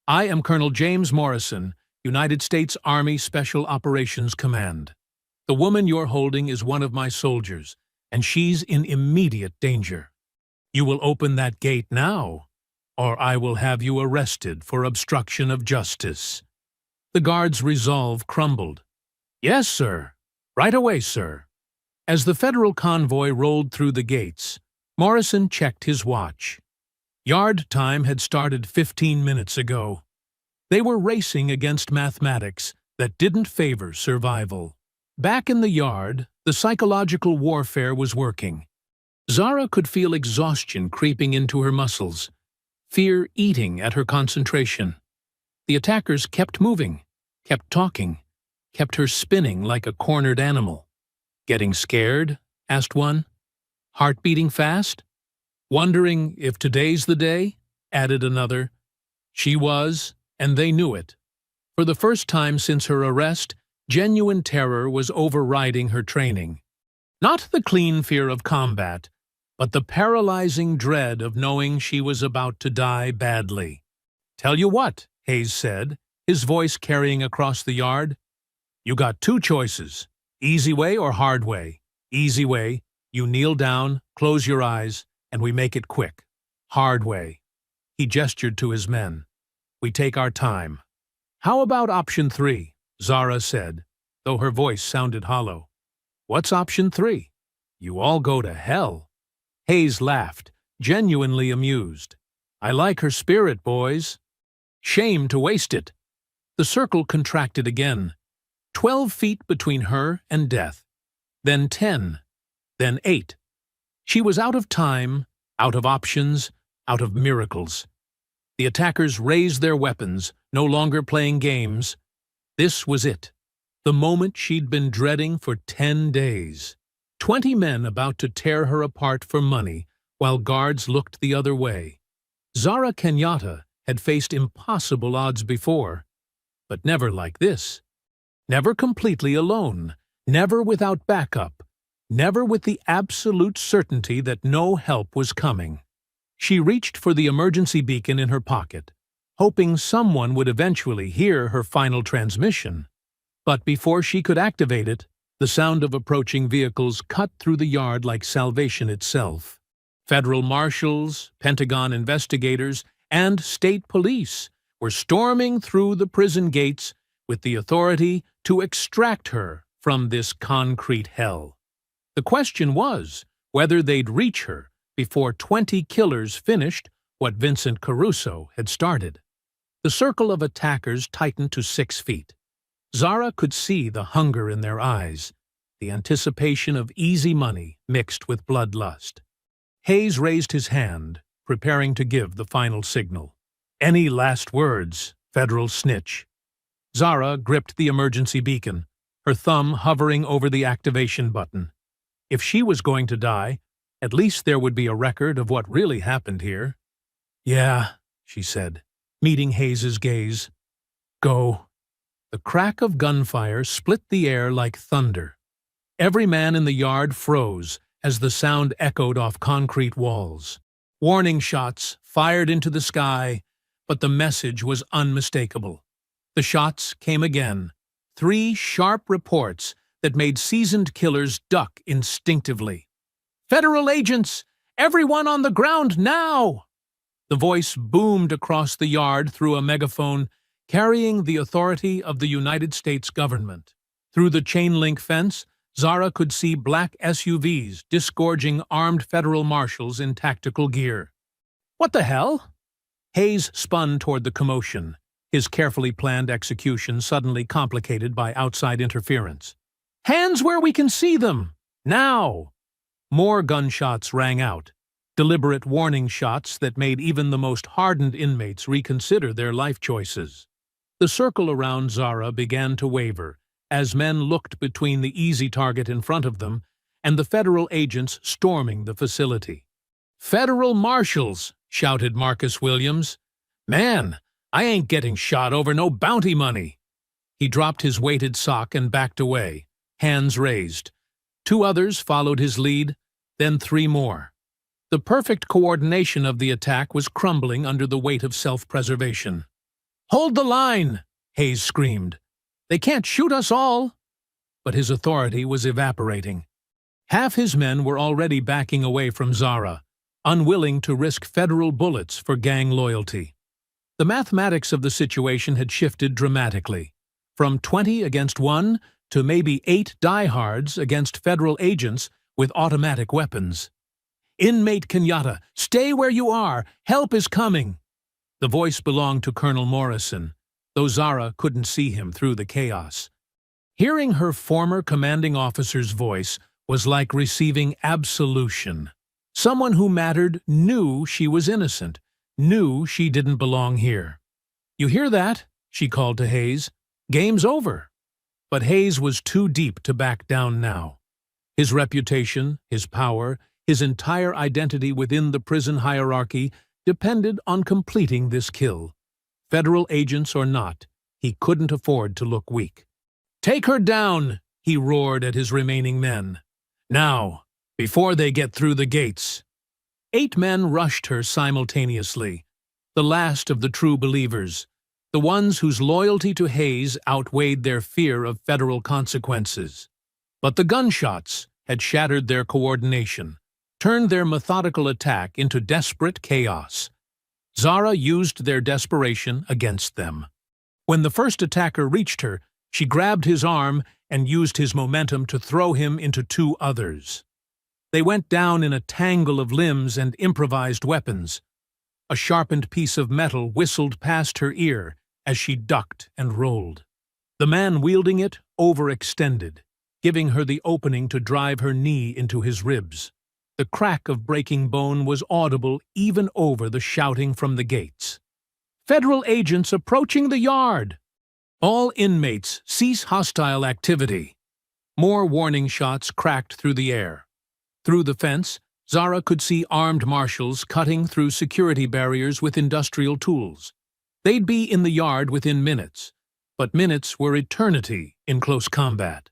"I am Colonel James Morrison, United States Army Special Operations Command. The woman you're holding is one of my soldiers, and she's in immediate danger. You will open that gate now, or I will have you arrested for obstruction of justice." The guard's resolve crumbled. "Yes, sir. Right away, sir." As the federal convoy rolled through the gates, Morrison checked his watch. Yard time had started 15 minutes ago. They were racing against mathematics that didn't favor survival. Back in the yard, the psychological warfare was working. Zara could feel exhaustion creeping into her muscles, fear eating at her concentration. The attackers kept moving, kept talking, kept her spinning like a cornered animal. "Getting scared?" asked one. "Heart beating fast?" "Wondering if today's the day?" added another. She was, and they knew it. For the first time since her arrest, genuine terror was overriding her training. Not the clean fear of combat, but the paralyzing dread of knowing she was about to die badly. "Tell you what," Hayes said, his voice carrying across the yard. "You got 2 choices, easy way or hard way. Easy way, you kneel down, close your eyes, and we make it quick. Hard way." He gestured to his men. "We take our time." "How about option 3? Zara said, though her voice sounded hollow. "What's option 3? You all go to hell." Hayes laughed, genuinely amused. "I like her spirit, boys." "Shame to waste it." The circle contracted again. 12 feet between her and death. Then 10. Then 8. She was out of time, out of options, out of miracles. The attackers raised their weapons, no longer playing games. This was it. The moment she'd been dreading for 10 days. 20 men about to tear her apart for money, while guards looked the other way. Zara Kenyatta had faced impossible odds before, but never like this. Never completely alone, never without backup, never with the absolute certainty that no help was coming. She reached for the emergency beacon in her pocket, hoping someone would eventually hear her final transmission. But before she could activate it, the sound of approaching vehicles cut through the yard like salvation itself. Federal marshals, Pentagon investigators, and state police were storming through the prison gates with the authority to extract her from this concrete hell. The question was whether they'd reach her before 20 killers finished what Vincent Caruso had started. The circle of attackers tightened to 6 feet. Zara could see the hunger in their eyes, the anticipation of easy money mixed with bloodlust. Hayes raised his hand, preparing to give the final signal. "Any last words, federal snitch?" Zara gripped the emergency beacon, her thumb hovering over the activation button. If she was going to die, at least there would be a record of what really happened here. "Yeah," she said, meeting Hayes's gaze. "Go." The crack of gunfire split the air like thunder. Every man in the yard froze as the sound echoed off concrete walls. Warning shots fired into the sky, but the message was unmistakable. The shots came again, 3 sharp reports that made seasoned killers duck instinctively. "Federal agents! Everyone on the ground now!" The voice boomed across the yard through a megaphone, carrying the authority of the United States government. Through the chain-link fence, Zara could see black SUVs disgorging armed federal marshals in tactical gear. "What the hell?" Hayes spun toward the commotion, his carefully planned execution suddenly complicated by outside interference. "Hands where we can see them! Now!" More gunshots rang out, deliberate warning shots that made even the most hardened inmates reconsider their life choices. The circle around Zara began to waver as men looked between the easy target in front of them and the federal agents storming the facility. "Federal marshals!" shouted Marcus Williams. "Man, I ain't getting shot over no bounty money." He dropped his weighted sock and backed away, hands raised. 2 others followed his lead, then 3 more. The perfect coordination of the attack was crumbling under the weight of self-preservation. "Hold the line!" Hayes screamed. "They can't shoot us all!" But his authority was evaporating. Half his men were already backing away from Zara, unwilling to risk federal bullets for gang loyalty. The mathematics of the situation had shifted dramatically, from 20 against 1 to maybe 8 diehards against federal agents with automatic weapons. "Inmate Kenyatta, stay where you are! Help is coming!" The voice belonged to Colonel Morrison, though Zara couldn't see him through the chaos. Hearing her former commanding officer's voice was like receiving absolution. Someone who mattered knew she was innocent, knew she didn't belong here. "You hear that?" she called to Hayes. "Game's over." But Hayes was too deep to back down now. His reputation, his power, his entire identity within the prison hierarchy depended on completing this kill. Federal agents or not, he couldn't afford to look weak. "Take her down!" he roared at his remaining men. "Now, before they get through the gates." 8 men rushed her simultaneously, the last of the true believers, the ones whose loyalty to Hayes outweighed their fear of federal consequences. But the gunshots had shattered their coordination, turned their methodical attack into desperate chaos. Zara used their desperation against them. When the first attacker reached her, she grabbed his arm and used his momentum to throw him into 2 others. They went down in a tangle of limbs and improvised weapons. A sharpened piece of metal whistled past her ear as she ducked and rolled. The man wielding it overextended, giving her the opening to drive her knee into his ribs. The crack of breaking bone was audible even over the shouting from the gates. "Federal agents approaching the yard!" "All inmates, cease hostile activity!" More warning shots cracked through the air. Through the fence, Zara could see armed marshals cutting through security barriers with industrial tools. They'd be in the yard within minutes, but minutes were eternity in close combat.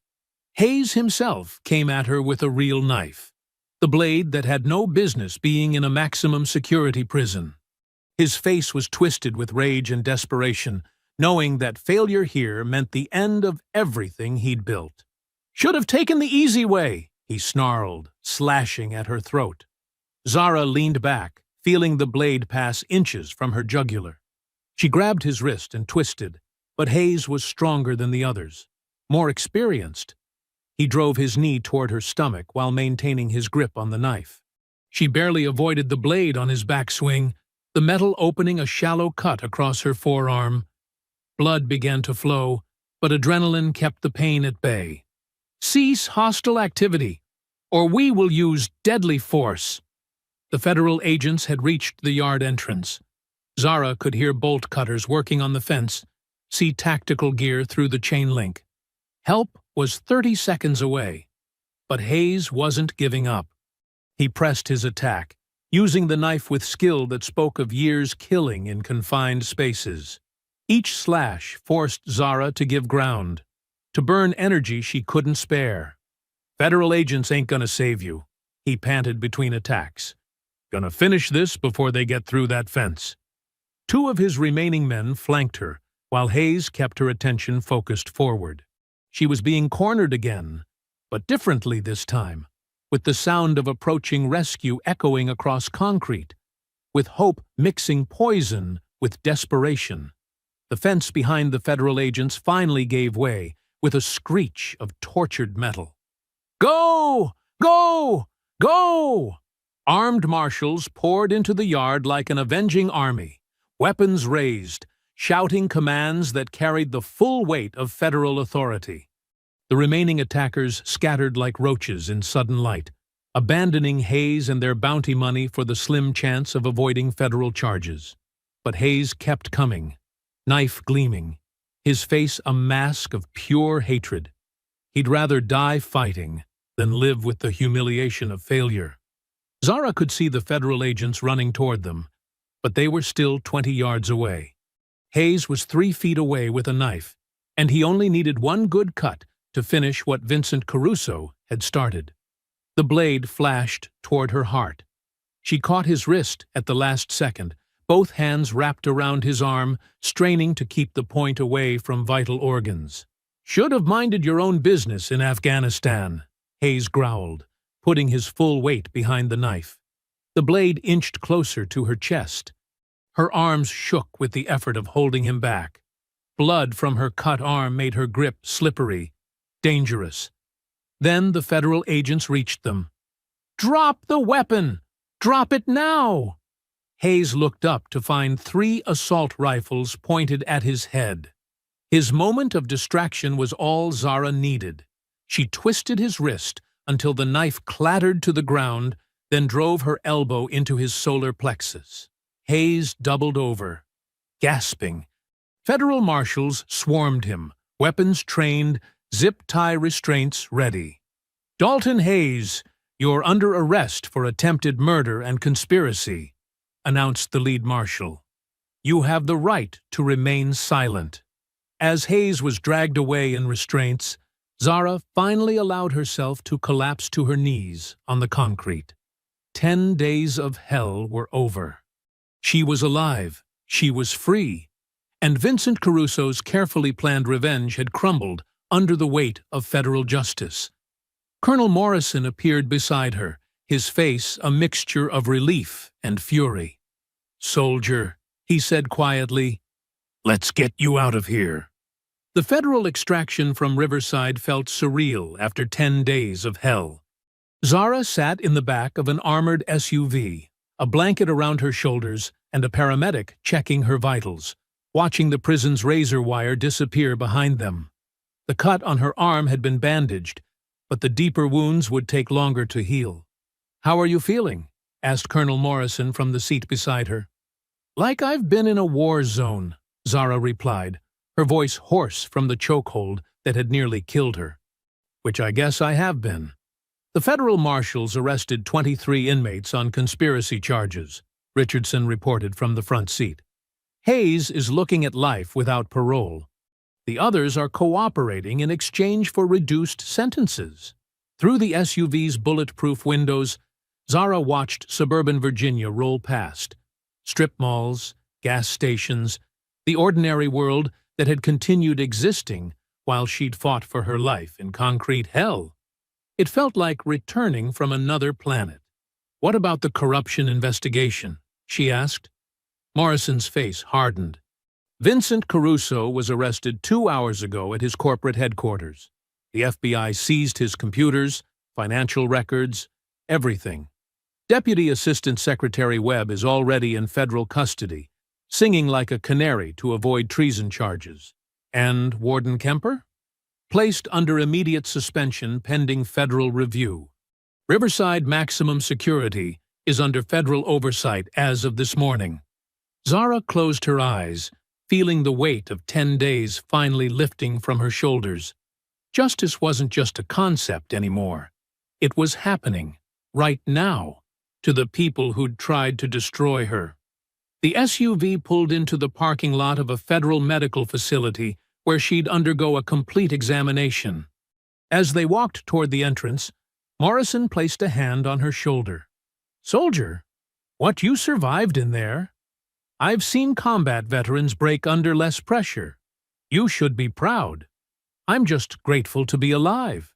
Hayes himself came at her with a real knife, the blade that had no business being in a maximum security prison. His face was twisted with rage and desperation, knowing that failure here meant the end of everything he'd built. "Should have taken the easy way," he snarled, slashing at her throat. Zara leaned back, feeling the blade pass inches from her jugular. She grabbed his wrist and twisted, but Hayes was stronger than the others, more experienced. He drove his knee toward her stomach while maintaining his grip on the knife. She barely avoided the blade on his backswing, the metal opening a shallow cut across her forearm. Blood began to flow, but adrenaline kept the pain at bay. "Cease hostile activity, or we will use deadly force." The federal agents had reached the yard entrance. Zara could hear bolt cutters working on the fence, see tactical gear through the chain link. Help was 30 seconds away, but Hayes wasn't giving up. He pressed his attack, using the knife with skill that spoke of years killing in confined spaces. Each slash forced Zara to give ground, to burn energy she couldn't spare. "Federal agents ain't gonna save you," he panted between attacks. "Gonna finish this before they get through that fence." Two of his remaining men flanked her, while Hayes kept her attention focused forward. She was being cornered again, but differently this time, with the sound of approaching rescue echoing across concrete, with hope mixing poison with desperation. The fence behind the federal agents finally gave way, with a screech of tortured metal. "Go! Go! Go!" Armed marshals poured into the yard like an avenging army, weapons raised, shouting commands that carried the full weight of federal authority. The remaining attackers scattered like roaches in sudden light, abandoning Hayes and their bounty money for the slim chance of avoiding federal charges. But Hayes kept coming, knife gleaming, his face a mask of pure hatred. He'd rather die fighting than live with the humiliation of failure. Zara could see the federal agents running toward them, but they were still 20 yards away. Hayes was 3 feet away with a knife, and he only needed one good cut to finish what Vincent Caruso had started. The blade flashed toward her heart. She caught his wrist at the last second, both hands wrapped around his arm, straining to keep the point away from vital organs. "Should have minded your own business in Afghanistan," Hayes growled, putting his full weight behind the knife. The blade inched closer to her chest. Her arms shook with the effort of holding him back. Blood from her cut arm made her grip slippery, dangerous. Then the federal agents reached them. "Drop the weapon! Drop it now!" Hayes looked up to find 3 assault rifles pointed at his head. His moment of distraction was all Zara needed. She twisted his wrist until the knife clattered to the ground, then drove her elbow into his solar plexus. Hayes doubled over, gasping. Federal marshals swarmed him, weapons trained, zip-tie restraints ready. "Dalton Hayes, you're under arrest for attempted murder and conspiracy," announced the lead marshal. "You have the right to remain silent." As Hayes was dragged away in restraints, Zara finally allowed herself to collapse to her knees on the concrete. 10 days of hell were over. She was alive, she was free, and Vincent Caruso's carefully planned revenge had crumbled under the weight of federal justice. Colonel Morrison appeared beside her, his face a mixture of relief and fury. "Soldier," he said quietly, "let's get you out of here." The federal extraction from Riverside felt surreal after 10 days of hell. Zara sat in the back of an armored SUV, a blanket around her shoulders and a paramedic checking her vitals, watching the prison's razor wire disappear behind them. The cut on her arm had been bandaged, but the deeper wounds would take longer to heal. "How are you feeling?" asked Colonel Morrison from the seat beside her. "Like I've been in a war zone," Zara replied, her voice hoarse from the chokehold that had nearly killed her. "Which I guess I have been." The federal marshals arrested 23 inmates on conspiracy charges, Richardson reported from the front seat. "Hayes is looking at life without parole. The others are cooperating in exchange for reduced sentences." Through the SUV's bulletproof windows, Zara watched suburban Virginia roll past. Strip malls, gas stations, the ordinary world that had continued existing while she'd fought for her life in concrete hell. It felt like returning from another planet. What about the corruption investigation? she asked. Morrison's face hardened. Vincent Caruso was arrested 2 hours ago at his corporate headquarters. The FBI seized his computers, financial records, everything. Deputy Assistant Secretary Webb is already in federal custody, singing like a canary to avoid treason charges. And Warden Kemper? Placed under immediate suspension pending federal review. Riverside Maximum Security is under federal oversight as of this morning. Zara closed her eyes, feeling the weight of 10 days finally lifting from her shoulders. Justice wasn't just a concept anymore. It was happening, right now, to the people who'd tried to destroy her. The SUV pulled into the parking lot of a federal medical facility where she'd undergo a complete examination. As they walked toward the entrance, Morrison placed a hand on her shoulder. "Soldier, what you survived in there? I've seen combat veterans break under less pressure. You should be proud. I'm just grateful to be alive.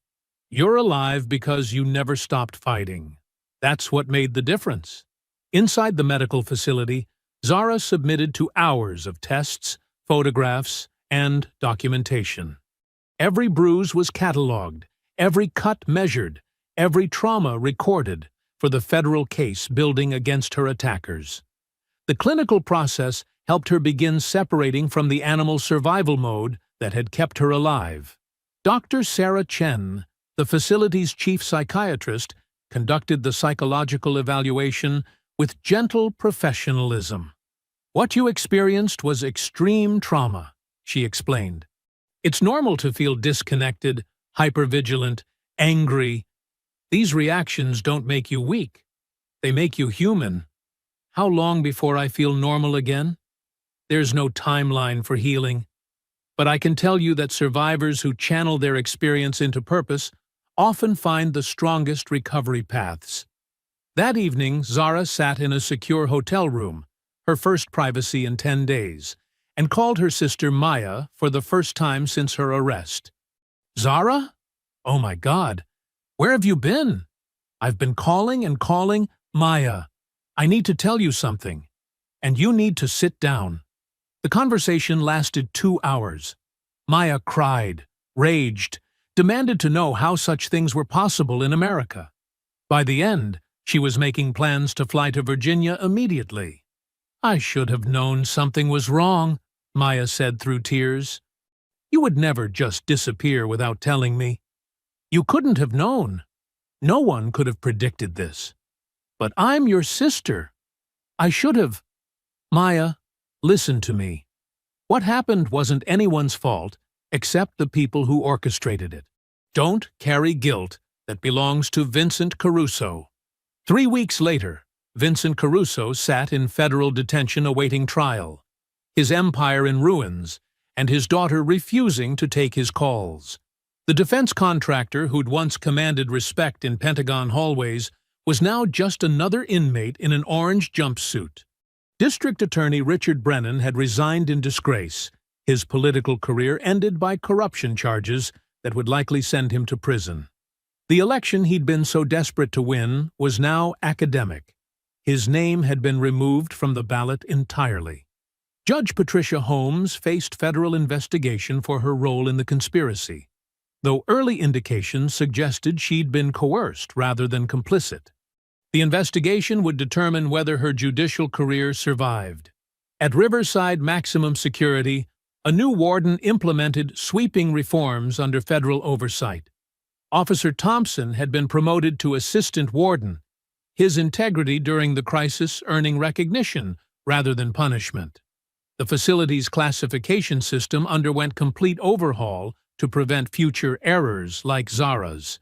You're alive because you never stopped fighting. That's what made the difference." Inside the medical facility, Zara submitted to hours of tests, photographs, and documentation. Every bruise was catalogued, every cut measured, every trauma recorded for the federal case building against her attackers. The clinical process helped her begin separating from the animal survival mode that had kept her alive. Dr. Sarah Chen, the facility's chief psychiatrist, conducted the psychological evaluation with gentle professionalism. "What you experienced was extreme trauma," she explained. "It's normal to feel disconnected, hypervigilant, angry. These reactions don't make you weak. They make you human. How long before I feel normal again? There's no timeline for healing. But I can tell you that survivors who channel their experience into purpose often find the strongest recovery paths." That evening, Zara sat in a secure hotel room, her first privacy in 10 days, and called her sister Maya for the first time since her arrest. "Zara? Oh my God, where have you been? I've been calling and calling. Maya, I need to tell you something, and you need to sit down." The conversation lasted 2 hours. Maya cried, raged, demanded to know how such things were possible in America. By the end, she was making plans to fly to Virginia immediately. "I should have known something was wrong," Maya said through tears. "You would never just disappear without telling me. You couldn't have known. No one could have predicted this. But I'm your sister. I should have." "Maya, listen to me. What happened wasn't anyone's fault except the people who orchestrated it. Don't carry guilt that belongs to Vincent Caruso." 3 weeks later, Vincent Caruso sat in federal detention awaiting trial, his empire in ruins, and his daughter refusing to take his calls. The defense contractor who'd once commanded respect in Pentagon hallways was now just another inmate in an orange jumpsuit. District Attorney Richard Brennan had resigned in disgrace, his political career ended by corruption charges that would likely send him to prison. The election he'd been so desperate to win was now academic. His name had been removed from the ballot entirely. Judge Patricia Holmes faced federal investigation for her role in the conspiracy, though early indications suggested she'd been coerced rather than complicit. The investigation would determine whether her judicial career survived. At Riverside Maximum Security, a new warden implemented sweeping reforms under federal oversight. Officer Thompson had been promoted to assistant warden, his integrity during the crisis earning recognition rather than punishment. The facility's classification system underwent complete overhaul to prevent future errors like Zara's.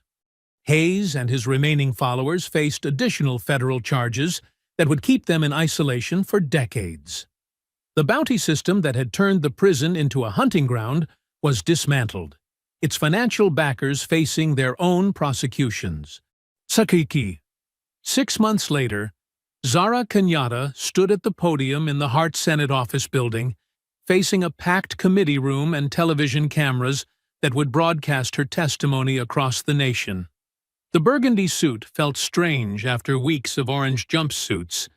Hayes and his remaining followers faced additional federal charges that would keep them in isolation for decades. The bounty system that had turned the prison into a hunting ground was dismantled, its financial backers facing their own prosecutions. Sakiki. 6 months later, Zara Kenyatta stood at the podium in the Hart Senate office building, facing a packed committee room and television cameras that would broadcast her testimony across the nation. The burgundy suit felt strange after weeks of orange jumpsuits,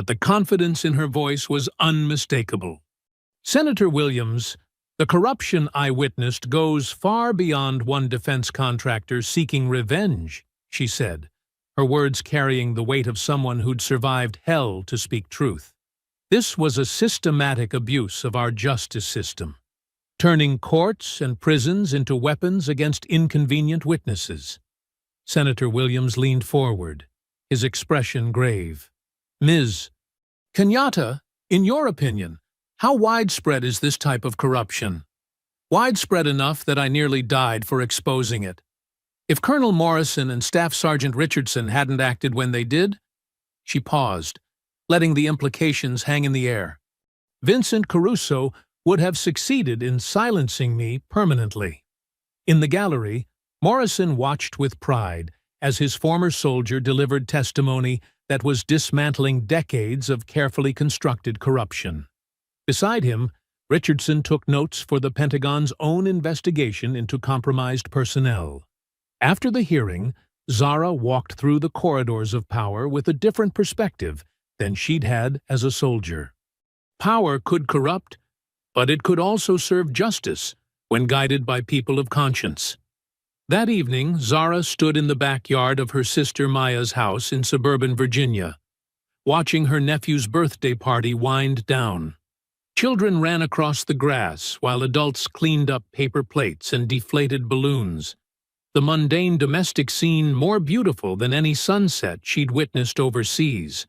but the confidence in her voice was unmistakable. "Senator Williams, the corruption I witnessed goes far beyond one defense contractor seeking revenge," she said, her words carrying the weight of someone who'd survived hell to speak truth. "This was a systematic abuse of our justice system, turning courts and prisons into weapons against inconvenient witnesses." Senator Williams leaned forward, his expression grave. "Ms. Kenyatta, in your opinion, how widespread is this type of corruption?" "Widespread enough that I nearly died for exposing it. If Colonel Morrison and Staff Sergeant Richardson hadn't acted when they did—" She paused, letting the implications hang in the air. "Vincent Caruso would have succeeded in silencing me permanently." In the gallery, Morrison watched with pride as his former soldier delivered testimony that was dismantling decades of carefully constructed corruption. Beside him, Richardson took notes for the Pentagon's own investigation into compromised personnel. After the hearing, Zara walked through the corridors of power with a different perspective than she'd had as a soldier. Power could corrupt, but it could also serve justice when guided by people of conscience. That evening, Zara stood in the backyard of her sister Maya's house in suburban Virginia, watching her nephew's birthday party wind down. Children ran across the grass while adults cleaned up paper plates and deflated balloons, the mundane domestic scene more beautiful than any sunset she'd witnessed overseas.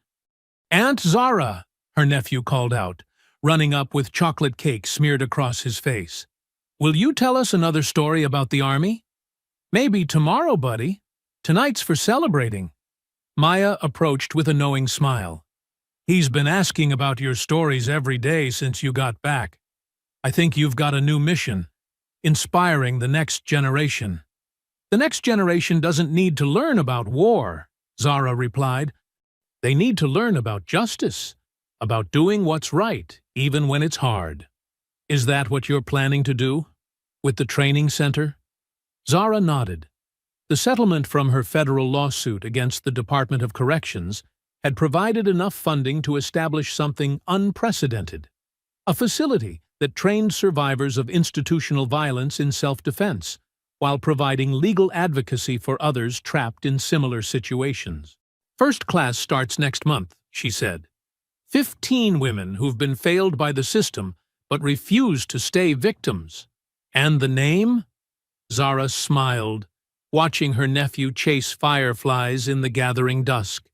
"Aunt Zara," her nephew called out, running up with chocolate cake smeared across his face. "Will you tell us another story about the Army?" "Maybe tomorrow, buddy. Tonight's for celebrating." Maya approached with a knowing smile. "He's been asking about your stories every day since you got back. I think you've got a new mission, inspiring the next generation." "The next generation doesn't need to learn about war," Zara replied. "They need to learn about justice, about doing what's right, even when it's hard." "Is that what you're planning to do? With the training center?" Zara nodded. The settlement from her federal lawsuit against the Department of Corrections had provided enough funding to establish something unprecedented, a facility that trained survivors of institutional violence in self-defense, while providing legal advocacy for others trapped in similar situations. "First class starts next month," she said. 15 women who've been failed by the system but refused to stay victims. "And the name?" Zara smiled, watching her nephew chase fireflies in the gathering dusk.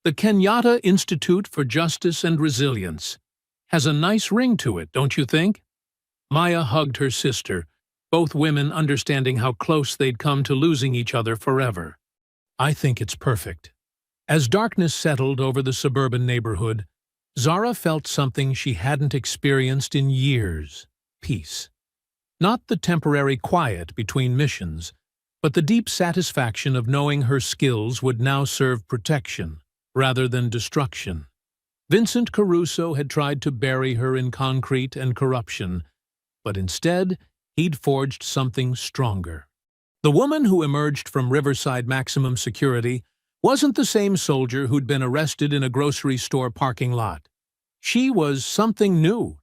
"The Kenyatta Institute for Justice and Resilience. Has a nice ring to it, don't you think?" Maya hugged her sister, both women understanding how close they'd come to losing each other forever. "I think it's perfect." As darkness settled over the suburban neighborhood, Zara felt something she hadn't experienced in years: peace. Not the temporary quiet between missions, but the deep satisfaction of knowing her skills would now serve protection rather than destruction. Vincent Caruso had tried to bury her in concrete and corruption, but instead he'd forged something stronger. The woman who emerged from Riverside Maximum Security wasn't the same soldier who'd been arrested in a grocery store parking lot. She was something new,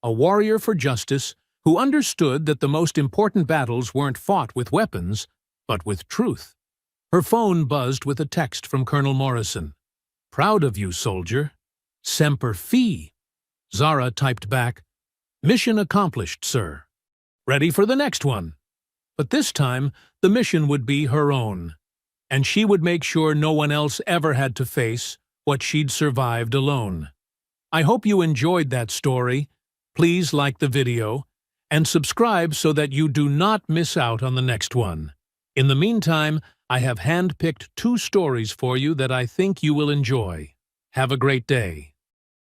a warrior for justice who understood that the most important battles weren't fought with weapons, but with truth. Her phone buzzed with a text from Colonel Morrison. "Proud of you, soldier. Semper Fi." Zara typed back, "Mission accomplished, sir. Ready for the next one." But this time, the mission would be her own, and she would make sure no one else ever had to face what she'd survived alone. I hope you enjoyed that story. Please like the video and subscribe so that you do not miss out on the next one. In the meantime, I have handpicked 2 stories for you that I think you will enjoy. Have a great day.